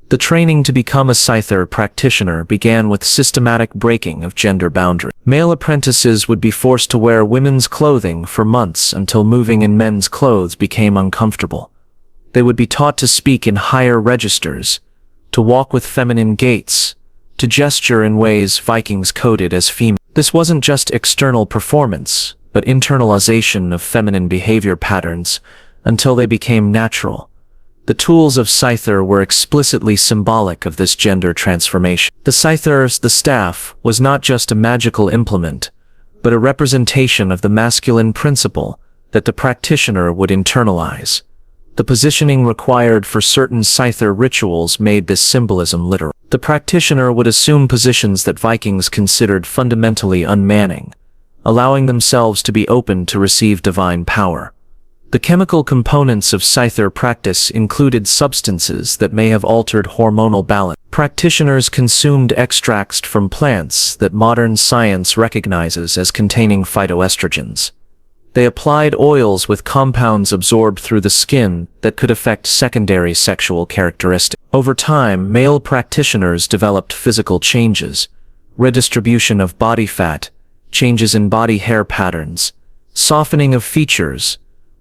The training to become a Scyther practitioner began with systematic breaking of gender boundaries. Male apprentices would be forced to wear women's clothing for months until moving in men's clothes became uncomfortable. They would be taught to speak in higher registers, to walk with feminine gaits, to gesture in ways Vikings coded as female. This wasn't just external performance, but internalization of feminine behavior patterns until they became natural. The tools of Scyther were explicitly symbolic of this gender transformation. The Scyther's, the staff, was not just a magical implement, but a representation of the masculine principle that the practitioner would internalize. The positioning required for certain Scyther rituals made this symbolism literal. The practitioner would assume positions that Vikings considered fundamentally unmanning, allowing themselves to be open to receive divine power. The chemical components of Scyther practice included substances that may have altered hormonal balance. Practitioners consumed extracts from plants that modern science recognizes as containing phytoestrogens. They applied oils with compounds absorbed through the skin that could affect secondary sexual characteristics. Over time, male practitioners developed physical changes, redistribution of body fat, changes in body hair patterns, softening of features.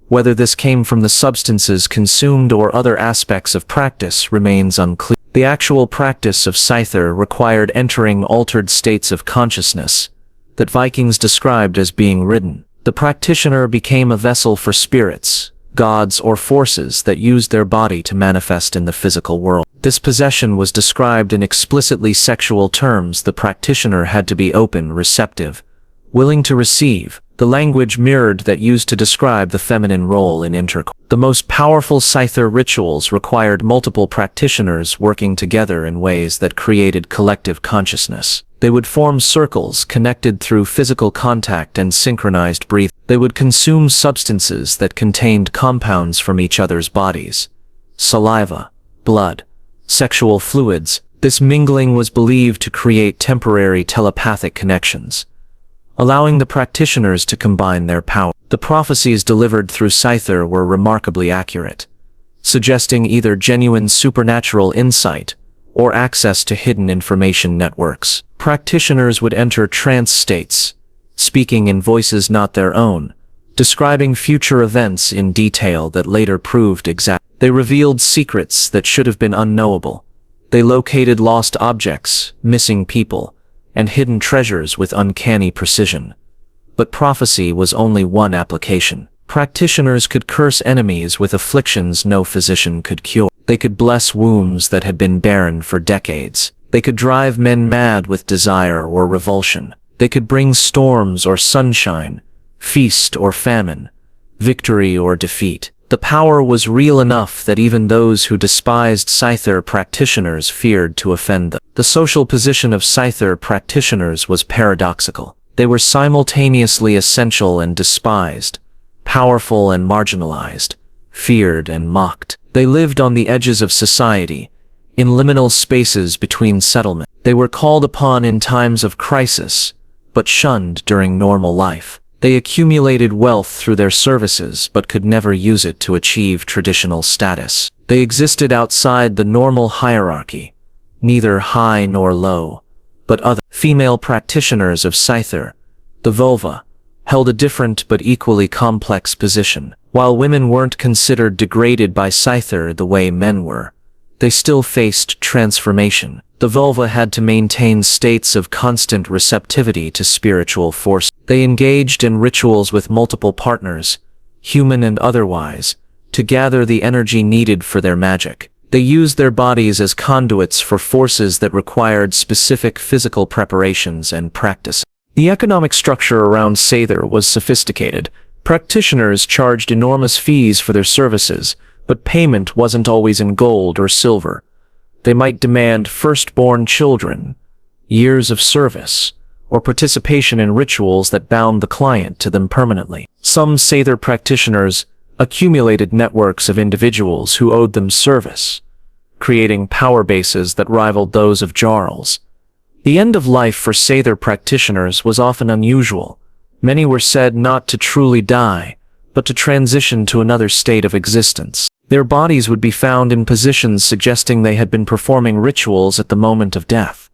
Whether this came from the substances consumed or other aspects of practice remains unclear. The actual practice of Scyther required entering altered states of consciousness that Vikings described as being ridden. The practitioner became a vessel for spirits, gods, or forces that used their body to manifest in the physical world. This possession was described in explicitly sexual terms. The practitioner had to be open, receptive, willing to receive. The language mirrored that used to describe the feminine role in intercourse. The most powerful Scyther rituals required multiple practitioners working together in ways that created collective consciousness. They would form circles connected through physical contact and synchronized breathing. They would consume substances that contained compounds from each other's bodies. Saliva, blood, sexual fluids. This mingling was believed to create temporary telepathic connections, allowing the practitioners to combine their power. The prophecies delivered through Scyther were remarkably accurate, suggesting either genuine supernatural insight or access to hidden information networks. Practitioners would enter trance states, speaking in voices not their own, describing future events in detail that later proved exact. They revealed secrets that should have been unknowable. They located lost objects, missing people, and hidden treasures with uncanny precision. But prophecy was only one application. Practitioners could curse enemies with afflictions no physician could cure. They could bless wombs that had been barren for decades. They could drive men mad with desire or revulsion. They could bring storms or sunshine, feast or famine, victory or defeat. The power was real enough that even those who despised Scyther practitioners feared to offend them. The social position of Scyther practitioners was paradoxical. They were simultaneously essential and despised, powerful and marginalized, feared and mocked. They lived on the edges of society, in liminal spaces between settlements. They were called upon in times of crisis, but shunned during normal life. They accumulated wealth through their services but could never use it to achieve traditional status. They existed outside the normal hierarchy, neither high nor low, but other. Female practitioners of Scyther, the vulva, held a different but equally complex position. While women weren't considered degraded by Scyther the way men were, they still faced transformation. The vulva had to maintain states of constant receptivity to spiritual force. They engaged in rituals with multiple partners, human and otherwise, to gather the energy needed for their magic. They used their bodies as conduits for forces that required specific physical preparations and practice. The economic structure around Scyther was sophisticated. Practitioners charged enormous fees for their services, but payment wasn't always in gold or silver. They might demand firstborn children, years of service, or participation in rituals that bound the client to them permanently. Some Scyther practitioners accumulated networks of individuals who owed them service, creating power bases that rivaled those of Jarls. The end of life for Scyther practitioners was often unusual. Many were said not to truly die, but to transition to another state of existence. Their bodies would be found in positions suggesting they had been performing rituals at the moment of death.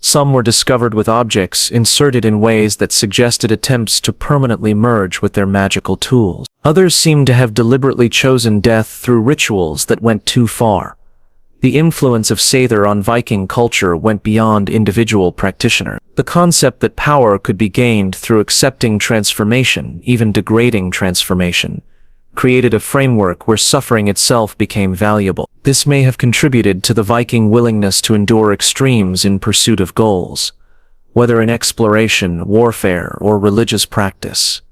Some were discovered with objects inserted in ways that suggested attempts to permanently merge with their magical tools. Others seemed to have deliberately chosen death through rituals that went too far. The influence of Scyther on Viking culture went beyond individual practitioners. The concept that power could be gained through accepting transformation, even degrading transformation, created a framework where suffering itself became valuable. This may have contributed to the Viking willingness to endure extremes in pursuit of goals, whether in exploration, warfare, or religious practice.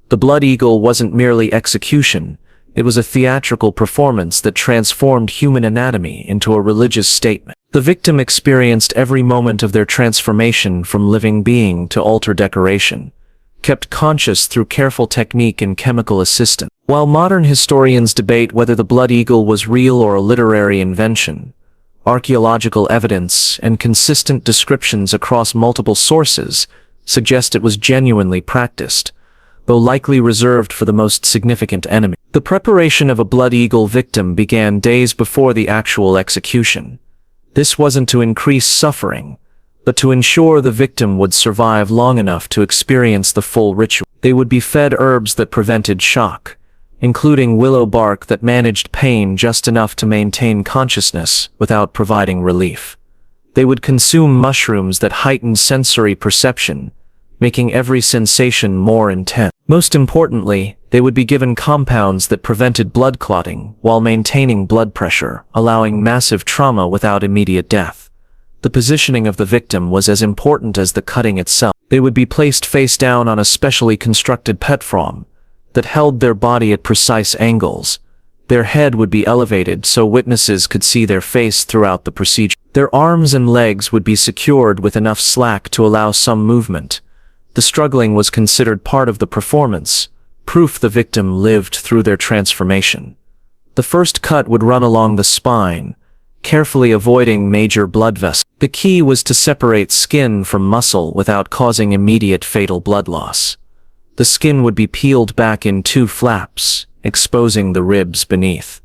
The Blood Eagle wasn't merely execution, it was a theatrical performance that transformed human anatomy into a religious statement. The victim experienced every moment of their transformation from living being to altar decoration, kept conscious through careful technique and chemical assistance. While modern historians debate whether the Blood Eagle was real or a literary invention, archaeological evidence and consistent descriptions across multiple sources suggest it was genuinely practiced, though likely reserved for the most significant enemy. The preparation of a Blood Eagle victim began days before the actual execution. This wasn't to increase suffering, but to ensure the victim would survive long enough to experience the full ritual. They would be fed herbs that prevented shock, including willow bark that managed pain just enough to maintain consciousness without providing relief. They would consume mushrooms that heightened sensory perception, making every sensation more intense. Most importantly, they would be given compounds that prevented blood clotting while maintaining blood pressure, allowing massive trauma without immediate death. The positioning of the victim was as important as the cutting itself. They would be placed face down on a specially constructed platform that held their body at precise angles. Their head would be elevated so witnesses could see their face throughout the procedure. Their arms and legs would be secured with enough slack to allow some movement. The struggling was considered part of the performance, proof the victim lived through their transformation. The first cut would run along the spine, carefully avoiding major blood vessels. The key was to separate skin from muscle without causing immediate fatal blood loss. The skin would be peeled back in two flaps, exposing the ribs beneath.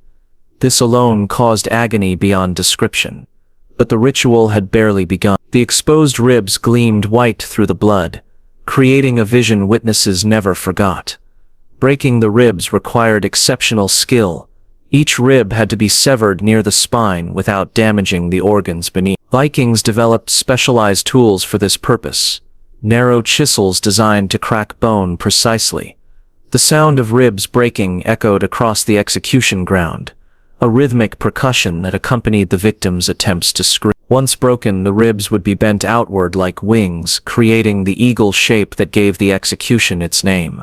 This alone caused agony beyond description. But the ritual had barely begun. The exposed ribs gleamed white through the blood, creating a vision witnesses never forgot. Breaking the ribs required exceptional skill. Each rib had to be severed near the spine without damaging the organs beneath. Vikings developed specialized tools for this purpose, narrow chisels designed to crack bone precisely. The sound of ribs breaking echoed across the execution ground, a rhythmic percussion that accompanied the victim's attempts to scream. Once broken, the ribs would be bent outward like wings, creating the eagle shape that gave the execution its name.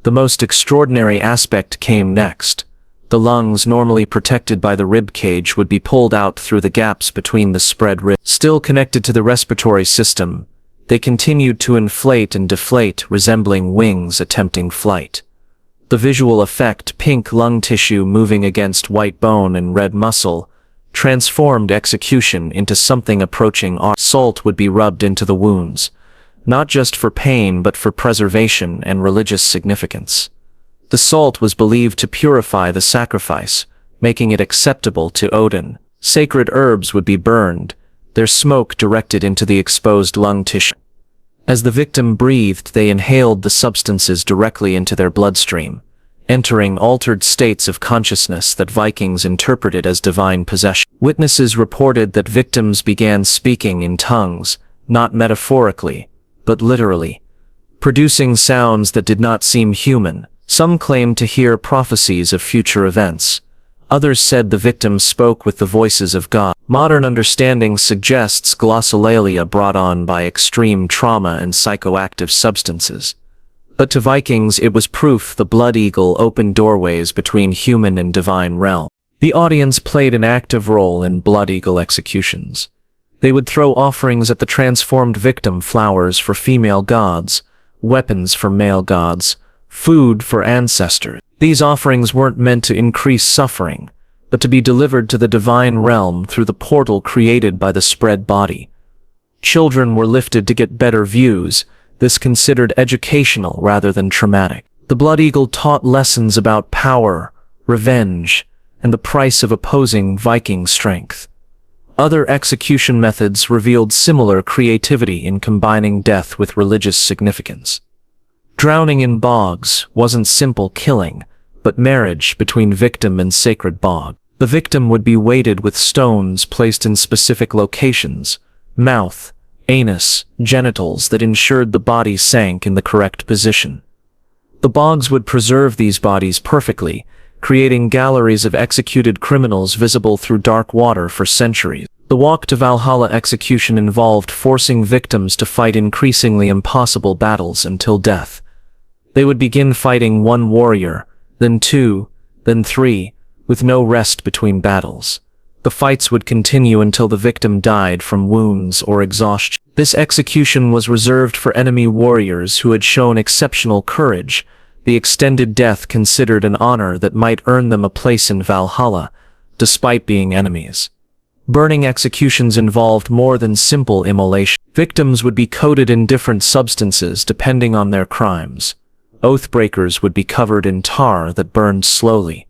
The most extraordinary aspect came next. The lungs, normally protected by the rib cage, would be pulled out through the gaps between the spread ribs. Still connected to the respiratory system, they continued to inflate and deflate, resembling wings attempting flight. The visual effect, pink lung tissue moving against white bone and red muscle, transformed execution into something approaching art. Salt would be rubbed into the wounds, not just for pain but for preservation and religious significance. The salt was believed to purify the sacrifice, making it acceptable to Odin. Sacred herbs would be burned, their smoke directed into the exposed lung tissue. As the victim breathed, they inhaled the substances directly into their bloodstream, entering altered states of consciousness that Vikings interpreted as divine possession. Witnesses reported that victims began speaking in tongues, not metaphorically, but literally, producing sounds that did not seem human. Some claimed to hear prophecies of future events. Others said the victims spoke with the voices of God. Modern understanding suggests glossolalia brought on by extreme trauma and psychoactive substances. But to Vikings it was proof the blood eagle opened doorways between human and divine realm. The audience played an active role in blood eagle executions. They would throw offerings at the transformed victim, flowers for female gods, weapons for male gods, food for ancestors. These offerings weren't meant to increase suffering, but to be delivered to the divine realm through the portal created by the spread body. Children were lifted to get better views, this considered educational rather than traumatic. The blood eagle taught lessons about power, revenge, and the price of opposing Viking strength. Other execution methods revealed similar creativity in combining death with religious significance. Drowning in bogs wasn't simple killing, but marriage between victim and sacred bog. The victim would be weighted with stones placed in specific locations, mouth, anus, genitals, that ensured the body sank in the correct position. The bogs would preserve these bodies perfectly, creating galleries of executed criminals visible through dark water for centuries. The walk to Valhalla execution involved forcing victims to fight increasingly impossible battles until death. They would begin fighting one warrior, then two, then three, with no rest between battles. The fights would continue until the victim died from wounds or exhaustion. This execution was reserved for enemy warriors who had shown exceptional courage, the extended death considered an honor that might earn them a place in Valhalla, despite being enemies. Burning executions involved more than simple immolation. Victims would be coated in different substances depending on their crimes. Oathbreakers would be covered in tar that burned slowly.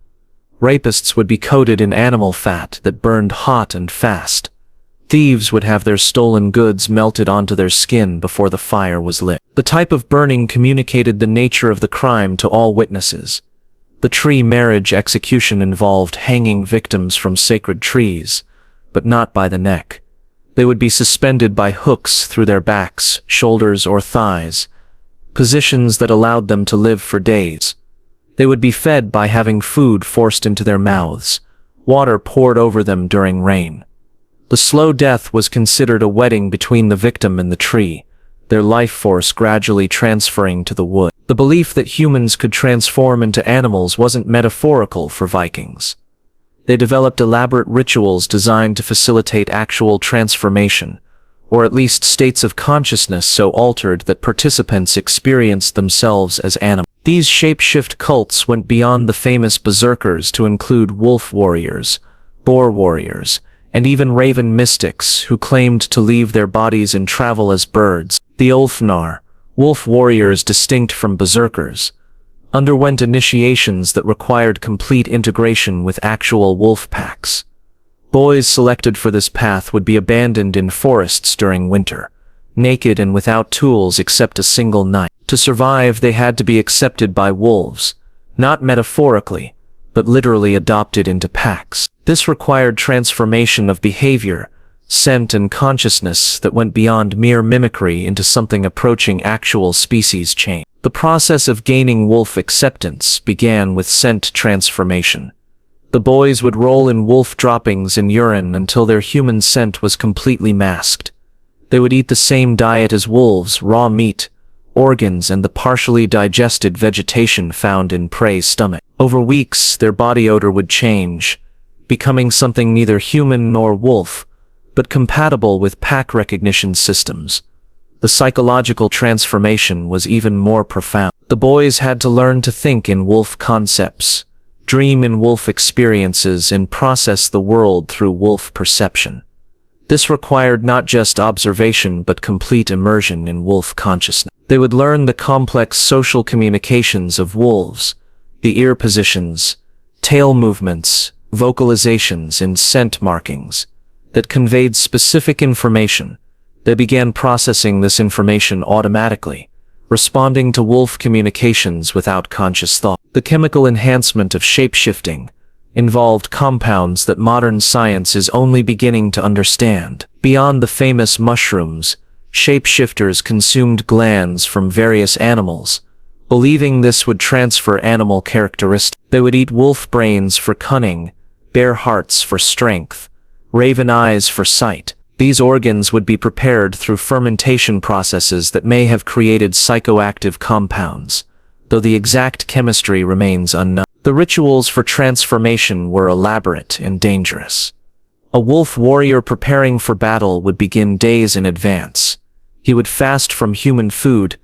Rapists would be coated in animal fat that burned hot and fast. Thieves would have their stolen goods melted onto their skin before the fire was lit. The type of burning communicated the nature of the crime to all witnesses. The tree marriage execution involved hanging victims from sacred trees, but not by the neck. They would be suspended by hooks through their backs, shoulders, or thighs, positions that allowed them to live for days. They would be fed by having food forced into their mouths, water poured over them during rain. The slow death was considered a wedding between the victim and the tree, their life force gradually transferring to the wood. The belief that humans could transform into animals wasn't metaphorical for Vikings. They developed elaborate rituals designed to facilitate actual transformation, or at least states of consciousness so altered that participants experienced themselves as animals. These shapeshift cults went beyond the famous berserkers to include wolf warriors, boar warriors, and even raven mystics who claimed to leave their bodies and travel as birds. The Ulfnar, wolf warriors distinct from berserkers, underwent initiations that required complete integration with actual wolf packs. Boys selected for this path would be abandoned in forests during winter, naked and without tools except a single knife. To survive, they had to be accepted by wolves, not metaphorically, but literally adopted into packs. This required transformation of behavior, scent, and consciousness that went beyond mere mimicry into something approaching actual species change. The process of gaining wolf acceptance began with scent transformation. The boys would roll in wolf droppings and urine until their human scent was completely masked. They would eat the same diet as wolves: raw meat, organs, and the partially digested vegetation found in prey's stomach. Over weeks, their body odor would change, becoming something neither human nor wolf, but compatible with pack recognition systems. The psychological transformation was even more profound. The boys had to learn to think in wolf concepts, dream in wolf experiences, and process the world through wolf perception. This required not just observation but complete immersion in wolf consciousness. They would learn the complex social communications of wolves, the ear positions, tail movements, vocalizations, and scent markings that conveyed specific information. They began processing this information automatically, responding to wolf communications without conscious thought. The chemical enhancement of shapeshifting involved compounds that modern science is only beginning to understand. Beyond the famous mushrooms, shapeshifters consumed glands from various animals, believing this would transfer animal characteristics. They would eat wolf brains for cunning, bear hearts for strength, raven eyes for sight. These organs would be prepared through fermentation processes that may have created psychoactive compounds, though the exact chemistry remains unknown. The rituals for transformation were elaborate and dangerous. A wolf warrior preparing for battle would begin days in advance. He would fast from human food,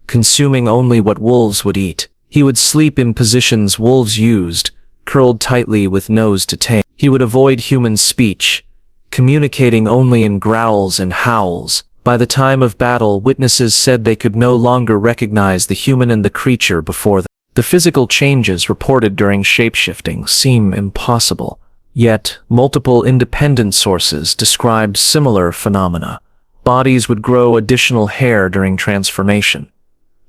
consuming only what wolves would eat. He would sleep in positions wolves used, curled tightly with nose to tail. He would avoid human speech, communicating only in growls and howls. By the time of battle, witnesses said they could no longer recognize the human and the creature before them. The physical changes reported during shapeshifting seem impossible, yet multiple independent sources described similar phenomena. Bodies would grow additional hair during transformation.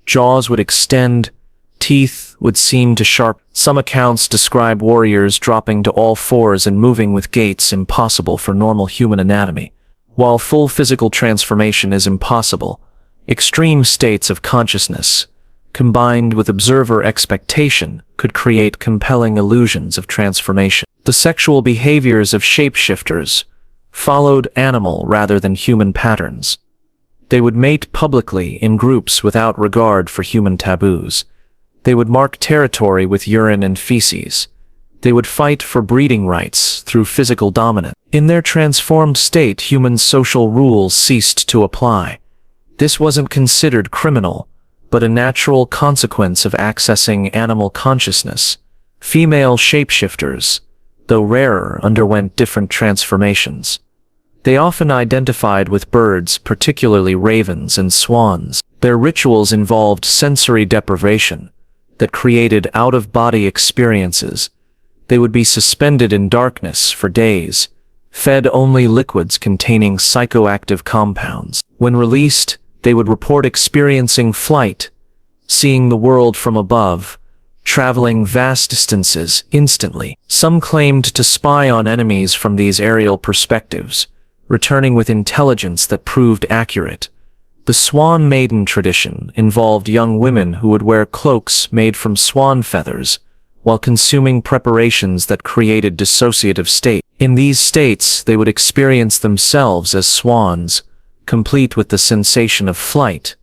Jaws would extend, teeth would seem to sharpen. Some accounts describe warriors dropping to all fours and moving with gaits impossible for normal human anatomy. While full physical transformation is impossible, extreme states of consciousness, combined with observer expectation, could create compelling illusions of transformation. The sexual behaviors of shapeshifters followed animal rather than human patterns. They would mate publicly in groups without regard for human taboos. They would mark territory with urine and feces. They would fight for breeding rights through physical dominance. In their transformed state, human social rules ceased to apply. This wasn't considered criminal, but a natural consequence of accessing animal consciousness. Female shapeshifters, though rarer, underwent different transformations. They often identified with birds, particularly ravens and swans. Their rituals involved sensory deprivation that created out-of-body experiences. They would be suspended in darkness for days, fed only liquids containing psychoactive compounds. When released, they would report experiencing flight, seeing the world from above, traveling vast distances instantly. Some claimed to spy on enemies from these aerial perspectives, returning with intelligence that proved accurate. The swan maiden tradition involved young women who would wear cloaks made from swan feathers, while consuming preparations that created dissociative states. In these states, they would experience themselves as swans, complete with the sensation of flight,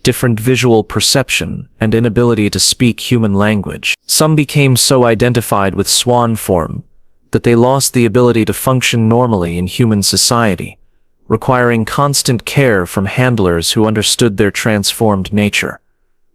different visual perception, and inability to speak human language. Some became so identified with swan form that they lost the ability to function normally in human society, requiring constant care from handlers who understood their transformed nature.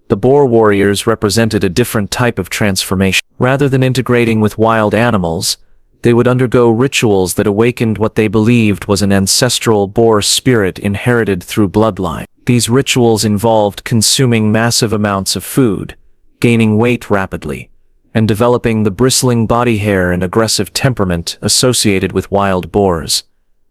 The boar warriors represented a different type of transformation. Rather than integrating with wild animals, they would undergo rituals that awakened what they believed was an ancestral boar spirit inherited through bloodline. These rituals involved consuming massive amounts of food, gaining weight rapidly, and developing the bristling body hair and aggressive temperament associated with wild boars.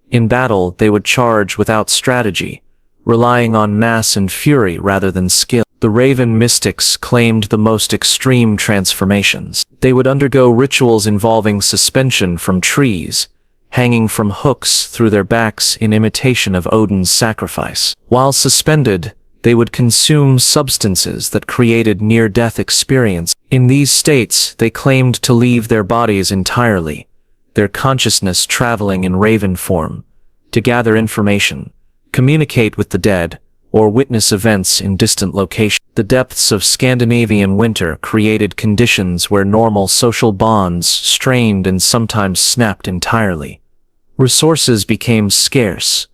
In battle, they would charge without strategy, relying on mass and fury rather than skill. The Raven mystics claimed the most extreme transformations. They would undergo rituals involving suspension from trees, hanging from hooks through their backs in imitation of Odin's sacrifice. While suspended, they would consume substances that created near-death experience. In these states, they claimed to leave their bodies entirely, their consciousness traveling in raven form, to gather information, communicate with the dead, or witness events in distant locations. The depths of Scandinavian winter created conditions where normal social bonds strained and sometimes snapped entirely. Resources became scarce,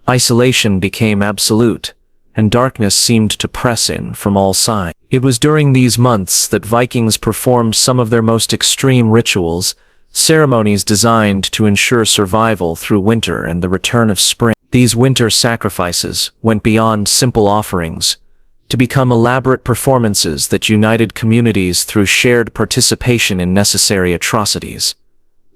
isolation became absolute, and darkness seemed to press in from all sides. It was during these months that Vikings performed some of their most extreme rituals, ceremonies designed to ensure survival through winter and the return of spring. These winter sacrifices went beyond simple offerings to become elaborate performances that united communities through shared participation in necessary atrocities.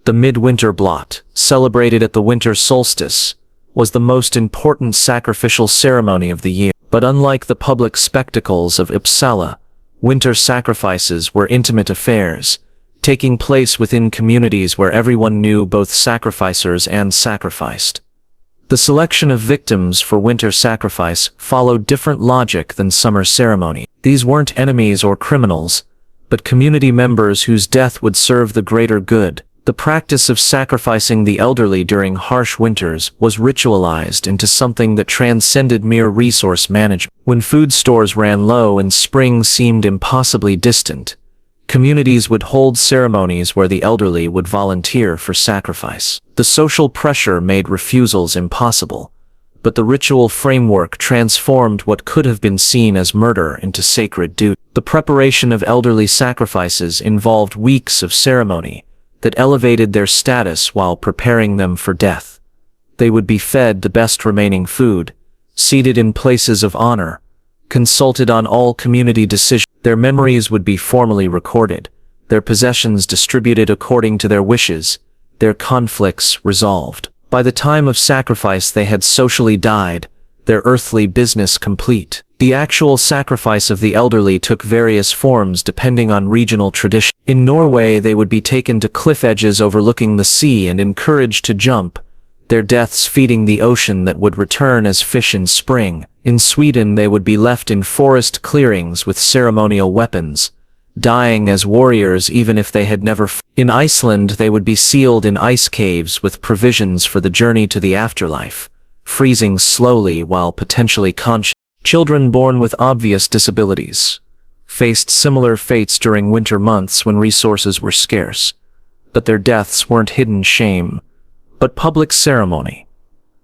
The midwinter blot, celebrated at the winter solstice, was the most important sacrificial ceremony of the year. But unlike the public spectacles of Uppsala, winter sacrifices were intimate affairs, taking place within communities where everyone knew both sacrificers and sacrificed. The selection of victims for winter sacrifice followed different logic than summer ceremony. These weren't enemies or criminals, but community members whose death would serve the greater good. The practice of sacrificing the elderly during harsh winters was ritualized into something that transcended mere resource management. When food stores ran low and spring seemed impossibly distant, communities would hold ceremonies where the elderly would volunteer for sacrifice. The social pressure made refusals impossible, but the ritual framework transformed what could have been seen as murder into sacred duty. The preparation of elderly sacrifices involved weeks of ceremony that elevated their status while preparing them for death. They would be fed the best remaining food, seated in places of honor, consulted on all community decisions. Their memories would be formally recorded, their possessions distributed according to their wishes, their conflicts resolved. By the time of sacrifice they had socially died, their earthly business complete. The actual sacrifice of the elderly took various forms depending on regional tradition. In Norway they would be taken to cliff edges overlooking the sea and encouraged to jump, their deaths feeding the ocean that would return as fish in spring. In Sweden they would be left in forest clearings with ceremonial weapons, dying as warriors even if they had never fought. In Iceland they would be sealed in ice caves with provisions for the journey to the afterlife, freezing slowly while potentially conscious. Children born with obvious disabilities faced similar fates during winter months when resources were scarce, but their deaths weren't hidden shame, but public ceremony.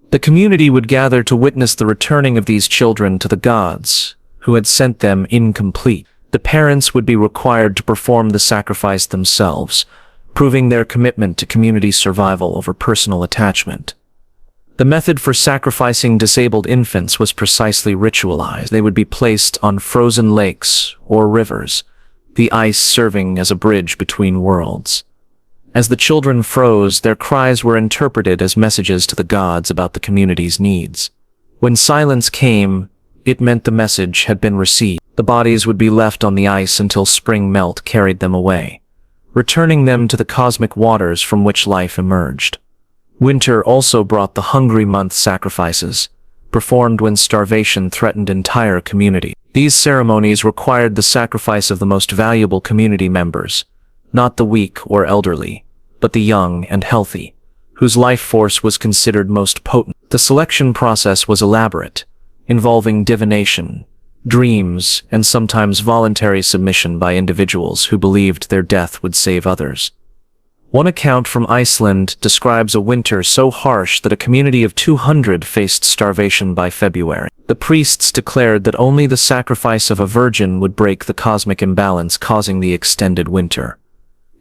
The community would gather to witness the returning of these children to the gods, who had sent them incomplete. The parents would be required to perform the sacrifice themselves, proving their commitment to community survival over personal attachment. The method for sacrificing disabled infants was precisely ritualized. They would be placed on frozen lakes or rivers, the ice serving as a bridge between worlds. As the children froze, their cries were interpreted as messages to the gods about the community's needs. When silence came, it meant the message had been received. The bodies would be left on the ice until spring melt carried them away, returning them to the cosmic waters from which life emerged. Winter also brought the Hungry Month sacrifices, performed when starvation threatened entire community. These ceremonies required the sacrifice of the most valuable community members, not the weak or elderly, but the young and healthy, whose life force was considered most potent. The selection process was elaborate, involving divination, dreams, and sometimes voluntary submission by individuals who believed their death would save others. One account from Iceland describes a winter so harsh that a community of 200 faced starvation by February. The priests declared that only the sacrifice of a virgin would break the cosmic imbalance causing the extended winter.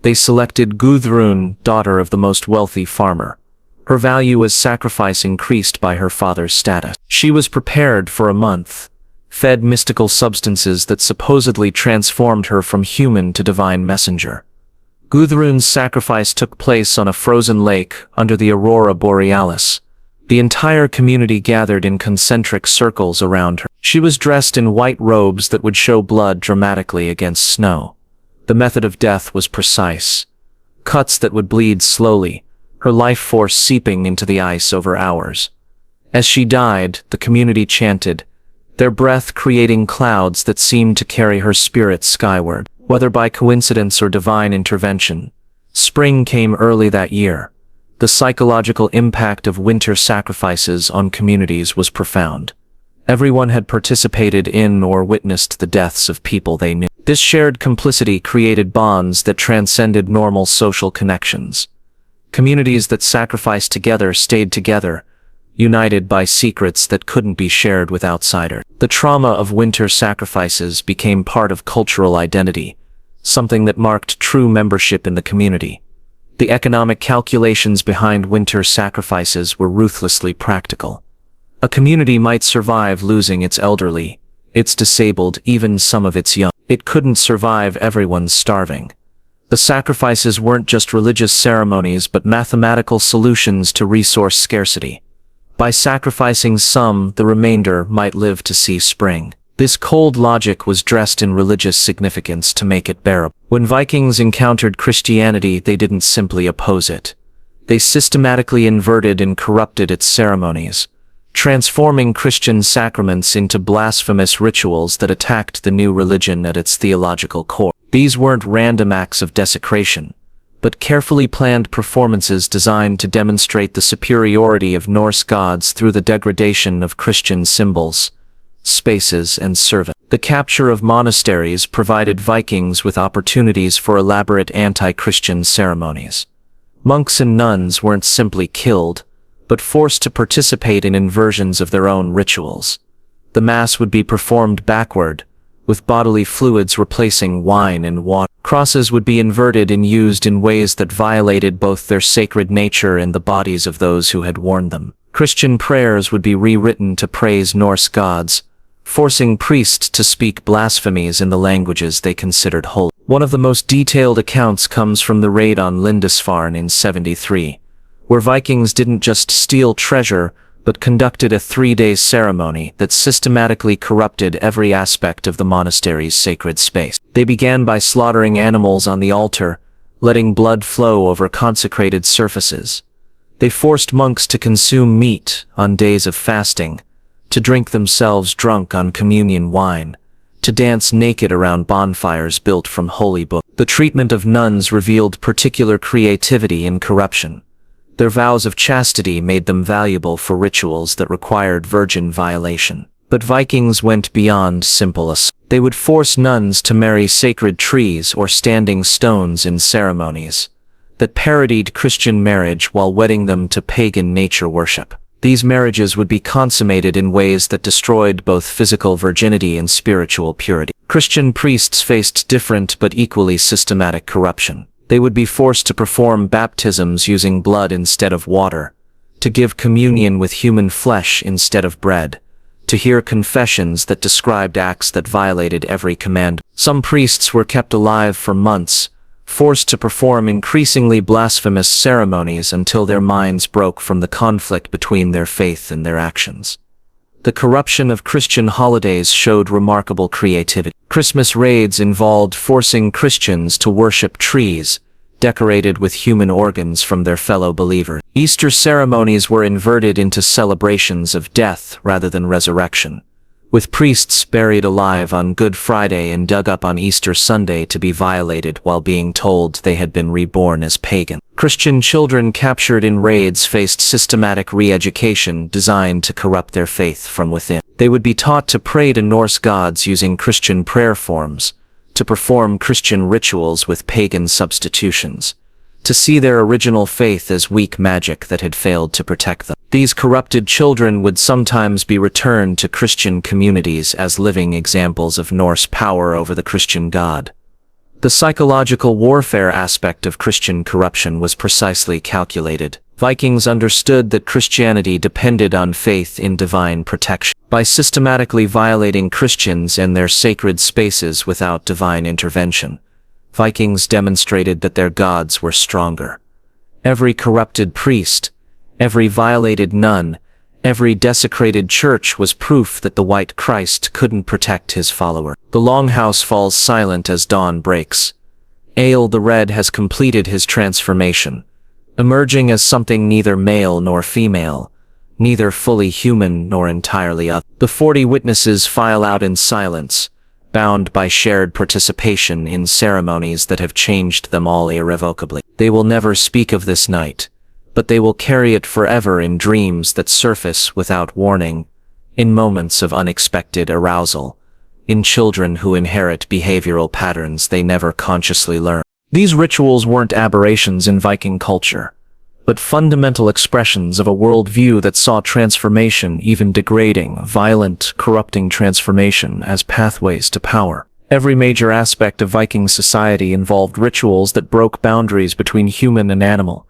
They selected Gudrun, daughter of the most wealthy farmer. Her value as sacrifice increased by her father's status. She was prepared for a month, fed mystical substances that supposedly transformed her from human to divine messenger. Gudrun's sacrifice took place on a frozen lake under the aurora borealis. The entire community gathered in concentric circles around her. She was dressed in white robes that would show blood dramatically against snow. The method of death was precise. Cuts that would bleed slowly, her life force seeping into the ice over hours. As she died, the community chanted, their breath creating clouds that seemed to carry her spirit skyward. Whether by coincidence or divine intervention, spring came early that year. The psychological impact of winter sacrifices on communities was profound. Everyone had participated in or witnessed the deaths of people they knew. This shared complicity created bonds that transcended normal social connections. Communities that sacrificed together stayed together, united by secrets that couldn't be shared with outsiders. The trauma of winter sacrifices became part of cultural identity, something that marked true membership in the community. The economic calculations behind winter sacrifices were ruthlessly practical. A community might survive losing its elderly, its disabled, even some of its young. It couldn't survive everyone starving. The sacrifices weren't just religious ceremonies but mathematical solutions to resource scarcity. By sacrificing some, the remainder might live to see spring. This cold logic was dressed in religious significance to make it bearable. When Vikings encountered Christianity, they didn't simply oppose it. They systematically inverted and corrupted its ceremonies, transforming Christian sacraments into blasphemous rituals that attacked the new religion at its theological core. These weren't random acts of desecration, but carefully planned performances designed to demonstrate the superiority of Norse gods through the degradation of Christian symbols, spaces, and servants. The capture of monasteries provided Vikings with opportunities for elaborate anti-Christian ceremonies. Monks and nuns weren't simply killed, but forced to participate in inversions of their own rituals. The Mass would be performed backward, with bodily fluids replacing wine and water. Crosses would be inverted and used in ways that violated both their sacred nature and the bodies of those who had worn them. Christian prayers would be rewritten to praise Norse gods, forcing priests to speak blasphemies in the languages they considered holy. One of the most detailed accounts comes from the raid on Lindisfarne in 73, where Vikings didn't just steal treasure, but conducted a 3-day ceremony that systematically corrupted every aspect of the monastery's sacred space. They began by slaughtering animals on the altar, letting blood flow over consecrated surfaces. They forced monks to consume meat on days of fasting, to drink themselves drunk on communion wine, to dance naked around bonfires built from holy books. The treatment of nuns revealed particular creativity in corruption. Their vows of chastity made them valuable for rituals that required virgin violation. But Vikings went beyond simple assault. They would force nuns to marry sacred trees or standing stones in ceremonies that parodied Christian marriage while wedding them to pagan nature worship. These marriages would be consummated in ways that destroyed both physical virginity and spiritual purity. Christian priests faced different but equally systematic corruption. They would be forced to perform baptisms using blood instead of water, to give communion with human flesh instead of bread, to hear confessions that described acts that violated every command. Some priests were kept alive for months, forced to perform increasingly blasphemous ceremonies until their minds broke from the conflict between their faith and their actions. The corruption of Christian holidays showed remarkable creativity. Christmas raids involved forcing Christians to worship trees, decorated with human organs from their fellow believers. Easter ceremonies were inverted into celebrations of death rather than resurrection, with priests buried alive on Good Friday and dug up on Easter Sunday to be violated while being told they had been reborn as pagan. Christian children captured in raids faced systematic re-education designed to corrupt their faith from within. They would be taught to pray to Norse gods using Christian prayer forms, to perform Christian rituals with pagan substitutions, to see their original faith as weak magic that had failed to protect them. These corrupted children would sometimes be returned to Christian communities as living examples of Norse power over the Christian God. The psychological warfare aspect of Christian corruption was precisely calculated. Vikings understood that Christianity depended on faith in divine protection. By systematically violating Christians and their sacred spaces without divine intervention, Vikings demonstrated that their gods were stronger. Every corrupted priest, every violated nun, every desecrated church was proof that the White Christ couldn't protect his follower. The Longhouse falls silent as dawn breaks. Ael the Red has completed his transformation, emerging as something neither male nor female, neither fully human nor entirely other. The 40 witnesses file out in silence, bound by shared participation in ceremonies that have changed them all irrevocably. They will never speak of this night, but they will carry it forever in dreams that surface without warning, in moments of unexpected arousal, in children who inherit behavioral patterns they never consciously learn. These rituals weren't aberrations in Viking culture, but fundamental expressions of a worldview that saw transformation, even degrading, violent, corrupting transformation, as pathways to power. Every major aspect of Viking society involved rituals that broke boundaries between human and animal,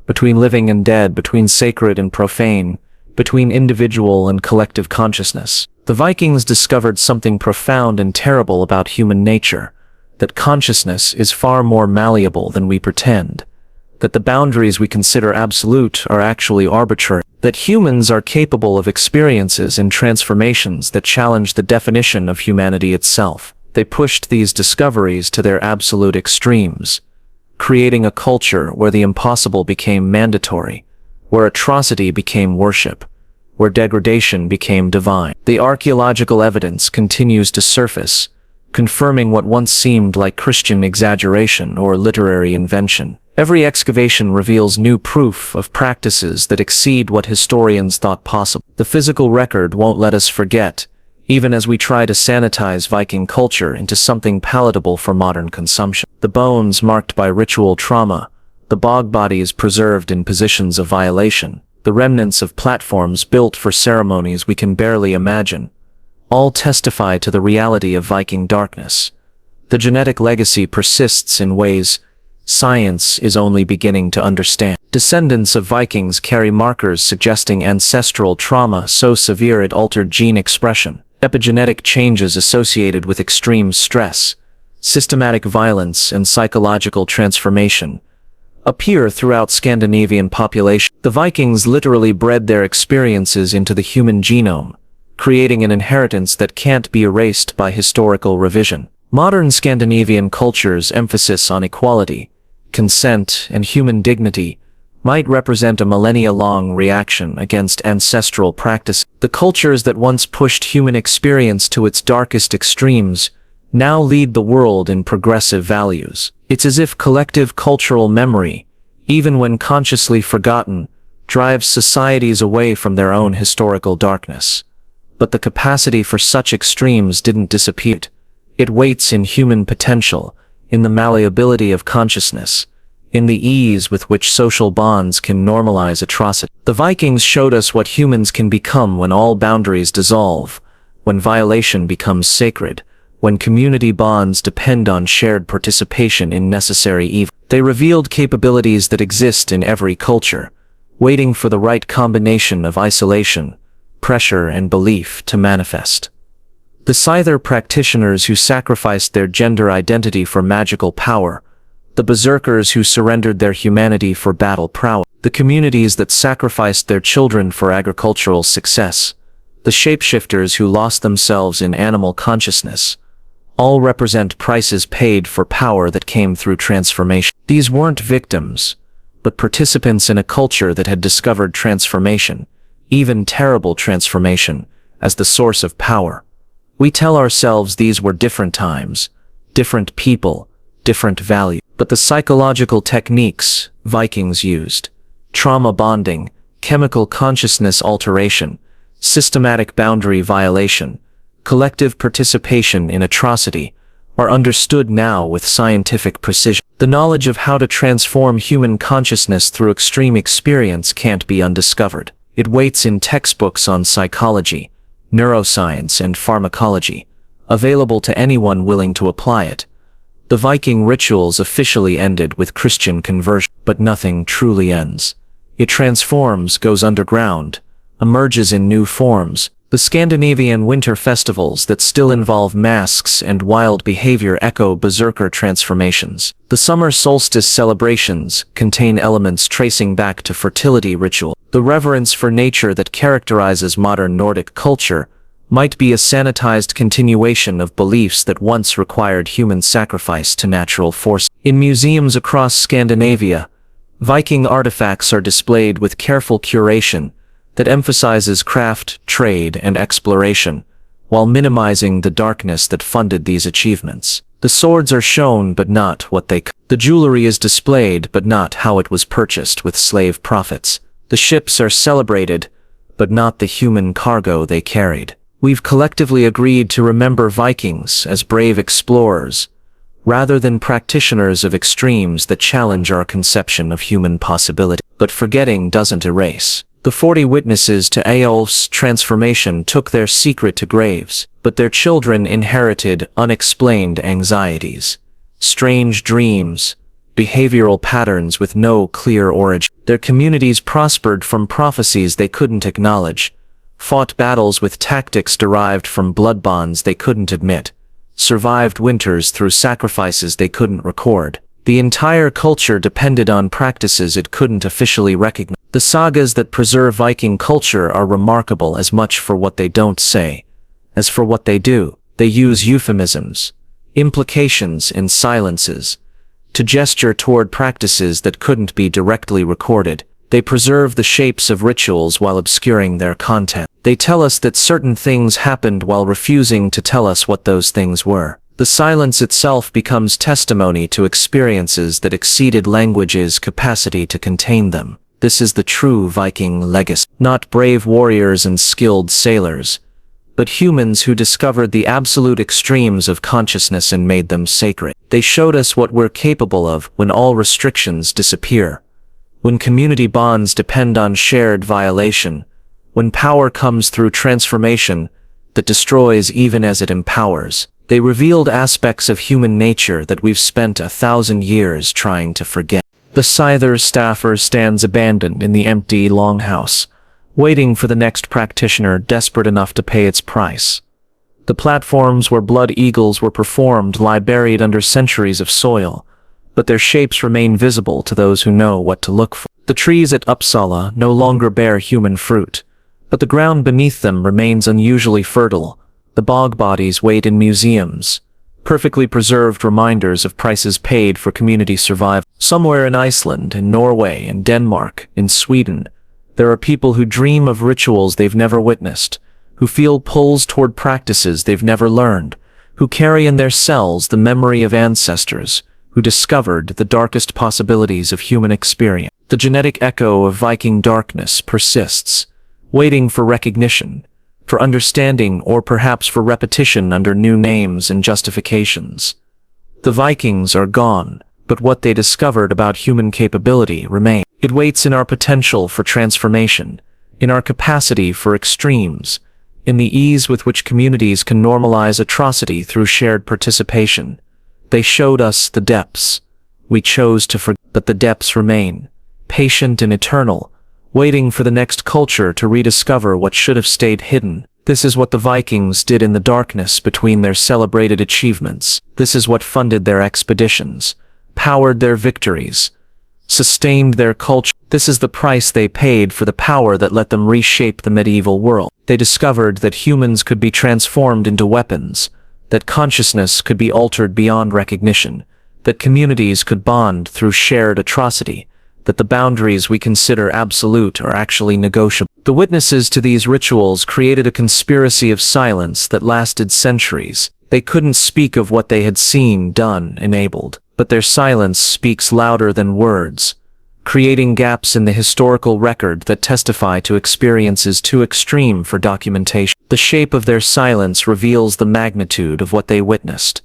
between living and dead, between sacred and profane, between individual and collective consciousness. The Vikings discovered something profound and terrible about human nature, that consciousness is far more malleable than we pretend, that the boundaries we consider absolute are actually arbitrary, that humans are capable of experiences and transformations that challenge the definition of humanity itself. They pushed these discoveries to their absolute extremes, creating a culture where the impossible became mandatory, where atrocity became worship, where degradation became divine. The archaeological evidence continues to surface, confirming what once seemed like Christian exaggeration or literary invention. Every excavation reveals new proof of practices that exceed what historians thought possible. The physical record won't let us forget, even as we try to sanitize Viking culture into something palatable for modern consumption. The bones marked by ritual trauma, the bog bodies preserved in positions of violation, the remnants of platforms built for ceremonies we can barely imagine, all testify to the reality of Viking darkness. The genetic legacy persists in ways science is only beginning to understand. Descendants of Vikings carry markers suggesting ancestral trauma so severe it altered gene expression. Epigenetic changes associated with extreme stress, systematic violence, and psychological transformation appear throughout Scandinavian population. The Vikings literally bred their experiences into the human genome, creating an inheritance that can't be erased by historical revision. Modern Scandinavian culture's emphasis on equality, consent, and human dignity might represent a millennia-long reaction against ancestral practice. The cultures that once pushed human experience to its darkest extremes now lead the world in progressive values. It's as if collective cultural memory, even when consciously forgotten, drives societies away from their own historical darkness. But the capacity for such extremes didn't disappear. It waits in human potential, in the malleability of consciousness, in the ease with which social bonds can normalize atrocity. The Vikings showed us what humans can become when all boundaries dissolve, when violation becomes sacred, when community bonds depend on shared participation in necessary evil. They revealed capabilities that exist in every culture, waiting for the right combination of isolation, pressure, and belief to manifest. The Scyther practitioners who sacrificed their gender identity for magical power, the berserkers who surrendered their humanity for battle prowess, the communities that sacrificed their children for agricultural success, the shapeshifters who lost themselves in animal consciousness, all represent prices paid for power that came through transformation. These weren't victims, but participants in a culture that had discovered transformation, even terrible transformation, as the source of power. We tell ourselves these were different times, different people, different value. But the psychological techniques Vikings used, trauma bonding, chemical consciousness alteration, systematic boundary violation, collective participation in atrocity, are understood now with scientific precision. The knowledge of how to transform human consciousness through extreme experience can't be undiscovered. It waits in textbooks on psychology, neuroscience, and pharmacology, available to anyone willing to apply it. The Viking rituals officially ended with Christian conversion, but nothing truly ends. It transforms, goes underground, emerges in new forms. The Scandinavian winter festivals that still involve masks and wild behavior echo berserker transformations. The summer solstice celebrations contain elements tracing back to fertility ritual. The reverence for nature that characterizes modern Nordic culture might be a sanitized continuation of beliefs that once required human sacrifice to natural force. In museums across Scandinavia, Viking artifacts are displayed with careful curation that emphasizes craft, trade, and exploration, while minimizing the darkness that funded these achievements. The swords are shown but not what they could. The jewelry is displayed but not how it was purchased with slave profits. The ships are celebrated but not the human cargo they carried. We've collectively agreed to remember Vikings as brave explorers, rather than practitioners of extremes that challenge our conception of human possibility. But forgetting doesn't erase. The 40 witnesses to Eyjolf's transformation took their secret to graves, but their children inherited unexplained anxieties, strange dreams, behavioral patterns with no clear origin. Their communities prospered from prophecies they couldn't acknowledge, fought battles with tactics derived from blood bonds they couldn't admit, survived winters through sacrifices they couldn't record. The entire culture depended on practices it couldn't officially recognize. The sagas that preserve Viking culture are remarkable as much for what they don't say as for what they do. They use euphemisms, implications, and silences to gesture toward practices that couldn't be directly recorded. They preserve the shapes of rituals while obscuring their content. They tell us that certain things happened while refusing to tell us what those things were. The silence itself becomes testimony to experiences that exceeded language's capacity to contain them. This is the true Viking legacy. Not brave warriors and skilled sailors, but humans who discovered the absolute extremes of consciousness and made them sacred. They showed us what we're capable of when all restrictions disappear, when community bonds depend on shared violation, when power comes through transformation that destroys even as it empowers. They revealed aspects of human nature that we've spent 1,000 years trying to forget. The Scyther's staffer stands abandoned in the empty longhouse, waiting for the next practitioner desperate enough to pay its price. The platforms where blood eagles were performed lie buried under centuries of soil, but their shapes remain visible to those who know what to look for. The trees at Uppsala no longer bear human fruit, but the ground beneath them remains unusually fertile. The bog bodies wait in museums, perfectly preserved reminders of prices paid for community survival. Somewhere in Iceland, in Norway, in Denmark, in Sweden, there are people who dream of rituals they've never witnessed, who feel pulls toward practices they've never learned, who carry in their cells the memory of ancestors who discovered the darkest possibilities of human experience. The genetic echo of Viking darkness persists, waiting for recognition, for understanding, or perhaps for repetition under new names and justifications. The Vikings are gone, but what they discovered about human capability remains. It waits in our potential for transformation, in our capacity for extremes, in the ease with which communities can normalize atrocity through shared participation. They showed us the depths. We chose to forget, but the depths remain, patient and eternal, waiting for the next culture to rediscover what should have stayed hidden. This is what the Vikings did in the darkness between their celebrated achievements. This is what funded their expeditions, powered their victories, sustained their culture. This is the price they paid for the power that let them reshape the medieval world. They discovered that humans could be transformed into weapons, that consciousness could be altered beyond recognition, that communities could bond through shared atrocity, that the boundaries we consider absolute are actually negotiable. The witnesses to these rituals created a conspiracy of silence that lasted centuries. They couldn't speak of what they had seen, done, enabled, but their silence speaks louder than words, creating gaps in the historical record that testify to experiences too extreme for documentation. The shape of their silence reveals the magnitude of what they witnessed.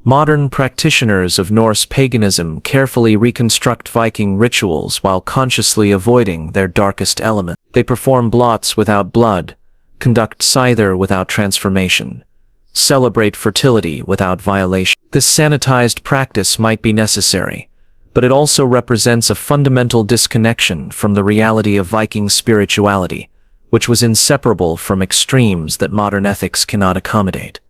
Modern practitioners of Norse paganism carefully reconstruct Viking rituals while consciously avoiding their darkest element. They perform blots without blood, conduct scyther without transformation, celebrate fertility without violation. This sanitized practice might be necessary, but it also represents a fundamental disconnection from the reality of Viking spirituality, which was inseparable from extremes that modern ethics cannot accommodate.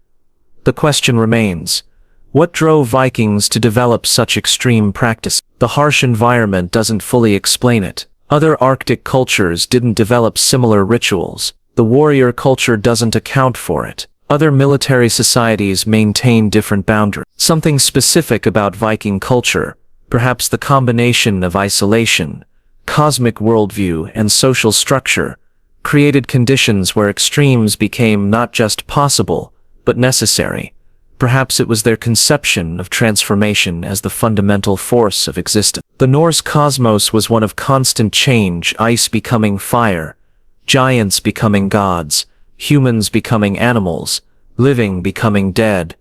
The question remains, what drove Vikings to develop such extreme practice? The harsh environment doesn't fully explain it. Other Arctic cultures didn't develop similar rituals. The warrior culture doesn't account for it. Other military societies maintain different boundaries. Something specific about Viking culture, perhaps the combination of isolation, cosmic worldview, and social structure, created conditions where extremes became not just possible, but necessary. Perhaps it was their conception of transformation as the fundamental force of existence. The Norse cosmos was one of constant change, ice becoming fire, giants becoming gods, humans becoming animals, living becoming dead,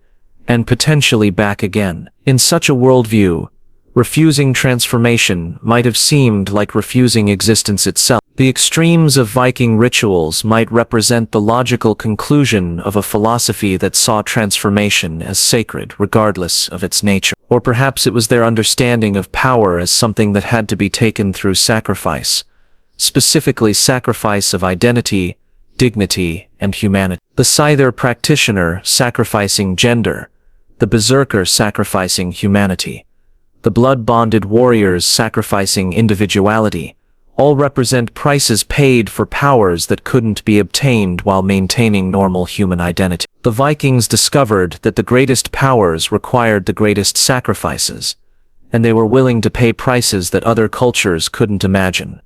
and potentially back again. In such a worldview, refusing transformation might have seemed like refusing existence itself. The extremes of Viking rituals might represent the logical conclusion of a philosophy that saw transformation as sacred regardless of its nature. Or perhaps it was their understanding of power as something that had to be taken through sacrifice, specifically sacrifice of identity, dignity, and humanity. The scyther practitioner sacrificing gender, the berserker sacrificing humanity, the blood-bonded warriors sacrificing individuality, all represent prices paid for powers that couldn't be obtained while maintaining normal human identity. The Vikings discovered that the greatest powers required the greatest sacrifices, and they were willing to pay prices that other cultures couldn't imagine.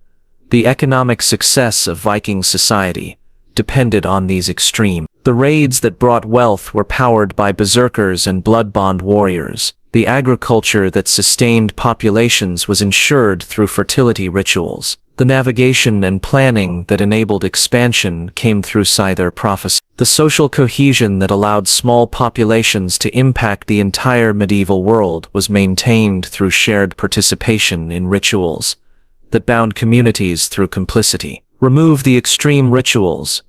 The economic success of Viking society depended on these extremes. The raids that brought wealth were powered by berserkers and blood-bond warriors. The agriculture that sustained populations was ensured through fertility rituals. The navigation and planning that enabled expansion came through scyther prophecy. The social cohesion that allowed small populations to impact the entire medieval world was maintained through shared participation in rituals that bound communities through complicity. Remove the extreme rituals,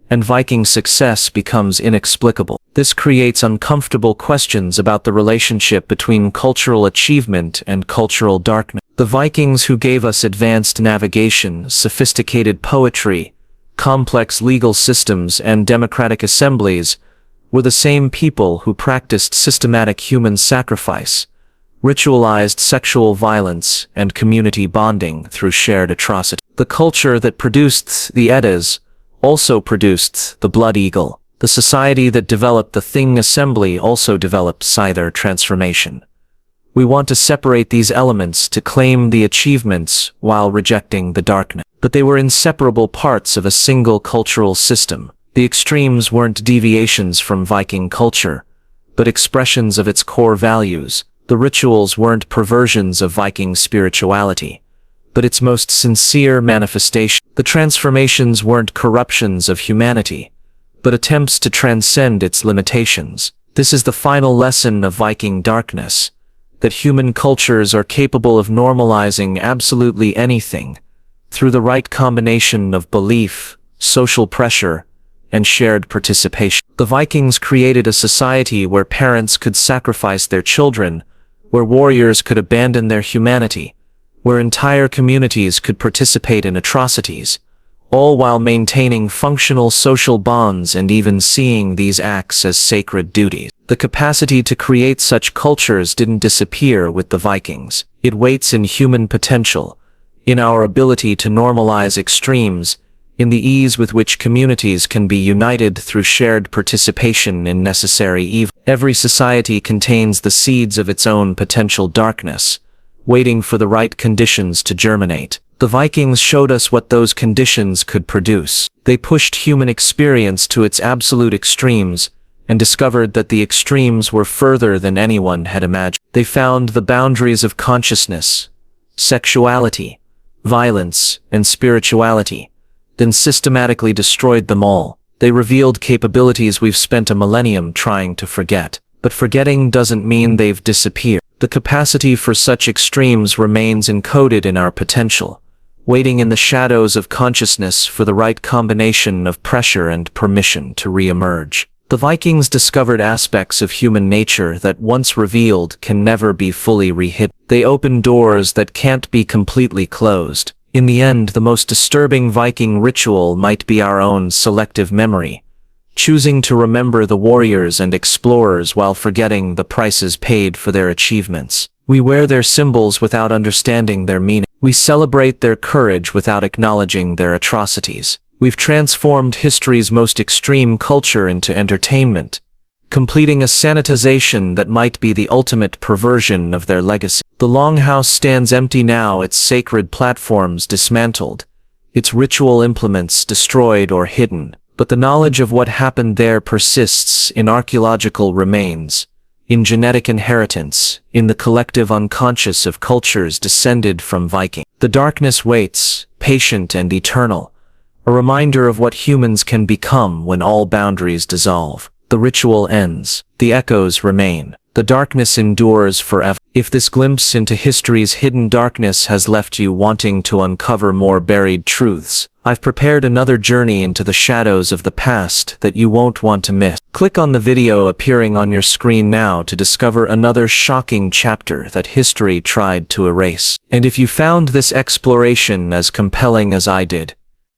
and Viking success becomes inexplicable. This creates uncomfortable questions about the relationship between cultural achievement and cultural darkness. The Vikings who gave us advanced navigation, sophisticated poetry, complex legal systems, and democratic assemblies were the same people who practiced systematic human sacrifice, ritualized sexual violence, and community bonding through shared atrocity. The culture that produced the Eddas also produced the Blood Eagle. The society that developed the Thing assembly also developed scyther transformation. We want to separate these elements to claim the achievements while rejecting the darkness. But they were inseparable parts of a single cultural system. The extremes weren't deviations from Viking culture, but expressions of its core values. The rituals weren't perversions of Viking spirituality, but its most sincere manifestation. The transformations weren't corruptions of humanity, but attempts to transcend its limitations. This is the final lesson of Viking darkness, that human cultures are capable of normalizing absolutely anything through the right combination of belief, social pressure, and shared participation. The Vikings created a society where parents could sacrifice their children, where warriors could abandon their humanity, where entire communities could participate in atrocities, all while maintaining functional social bonds and even seeing these acts as sacred duties. The capacity to create such cultures didn't disappear with the Vikings. It waits in human potential, in our ability to normalize extremes, in the ease with which communities can be united through shared participation in necessary evil. Every society contains the seeds of its own potential darkness, waiting for the right conditions to germinate. The Vikings showed us what those conditions could produce. They pushed human experience to its absolute extremes, and discovered that the extremes were further than anyone had imagined. They found the boundaries of consciousness, sexuality, violence, and spirituality, then systematically destroyed them all. They revealed capabilities we've spent a millennium trying to forget. But forgetting doesn't mean they've disappeared. The capacity for such extremes remains encoded in our potential, waiting in the shadows of consciousness for the right combination of pressure and permission to re-emerge. The Vikings discovered aspects of human nature that, once revealed, can never be fully rehidden. They opened doors that can't be completely closed. In the end, the most disturbing Viking ritual might be our own selective memory, choosing to remember the warriors and explorers while forgetting the prices paid for their achievements. We wear their symbols without understanding their meaning. We celebrate their courage without acknowledging their atrocities. We've transformed history's most extreme culture into entertainment, completing a sanitization that might be the ultimate perversion of their legacy. The Longhouse stands empty now, its sacred platforms dismantled, its ritual implements destroyed or hidden. But the knowledge of what happened there persists in archaeological remains, in genetic inheritance, in the collective unconscious of cultures descended from Viking. The darkness waits, patient and eternal, a reminder of what humans can become when all boundaries dissolve. The ritual ends. The echoes remain. The darkness endures forever. If this glimpse into history's hidden darkness has left you wanting to uncover more buried truths, I've prepared another journey into the shadows of the past that you won't want to miss. Click on the video appearing on your screen now to discover another shocking chapter that history tried to erase. And if you found this exploration as compelling as I did,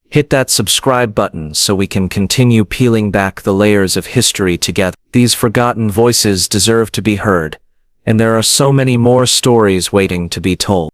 hit that subscribe button so we can continue peeling back the layers of history together. These forgotten voices deserve to be heard, and there are so many more stories waiting to be told.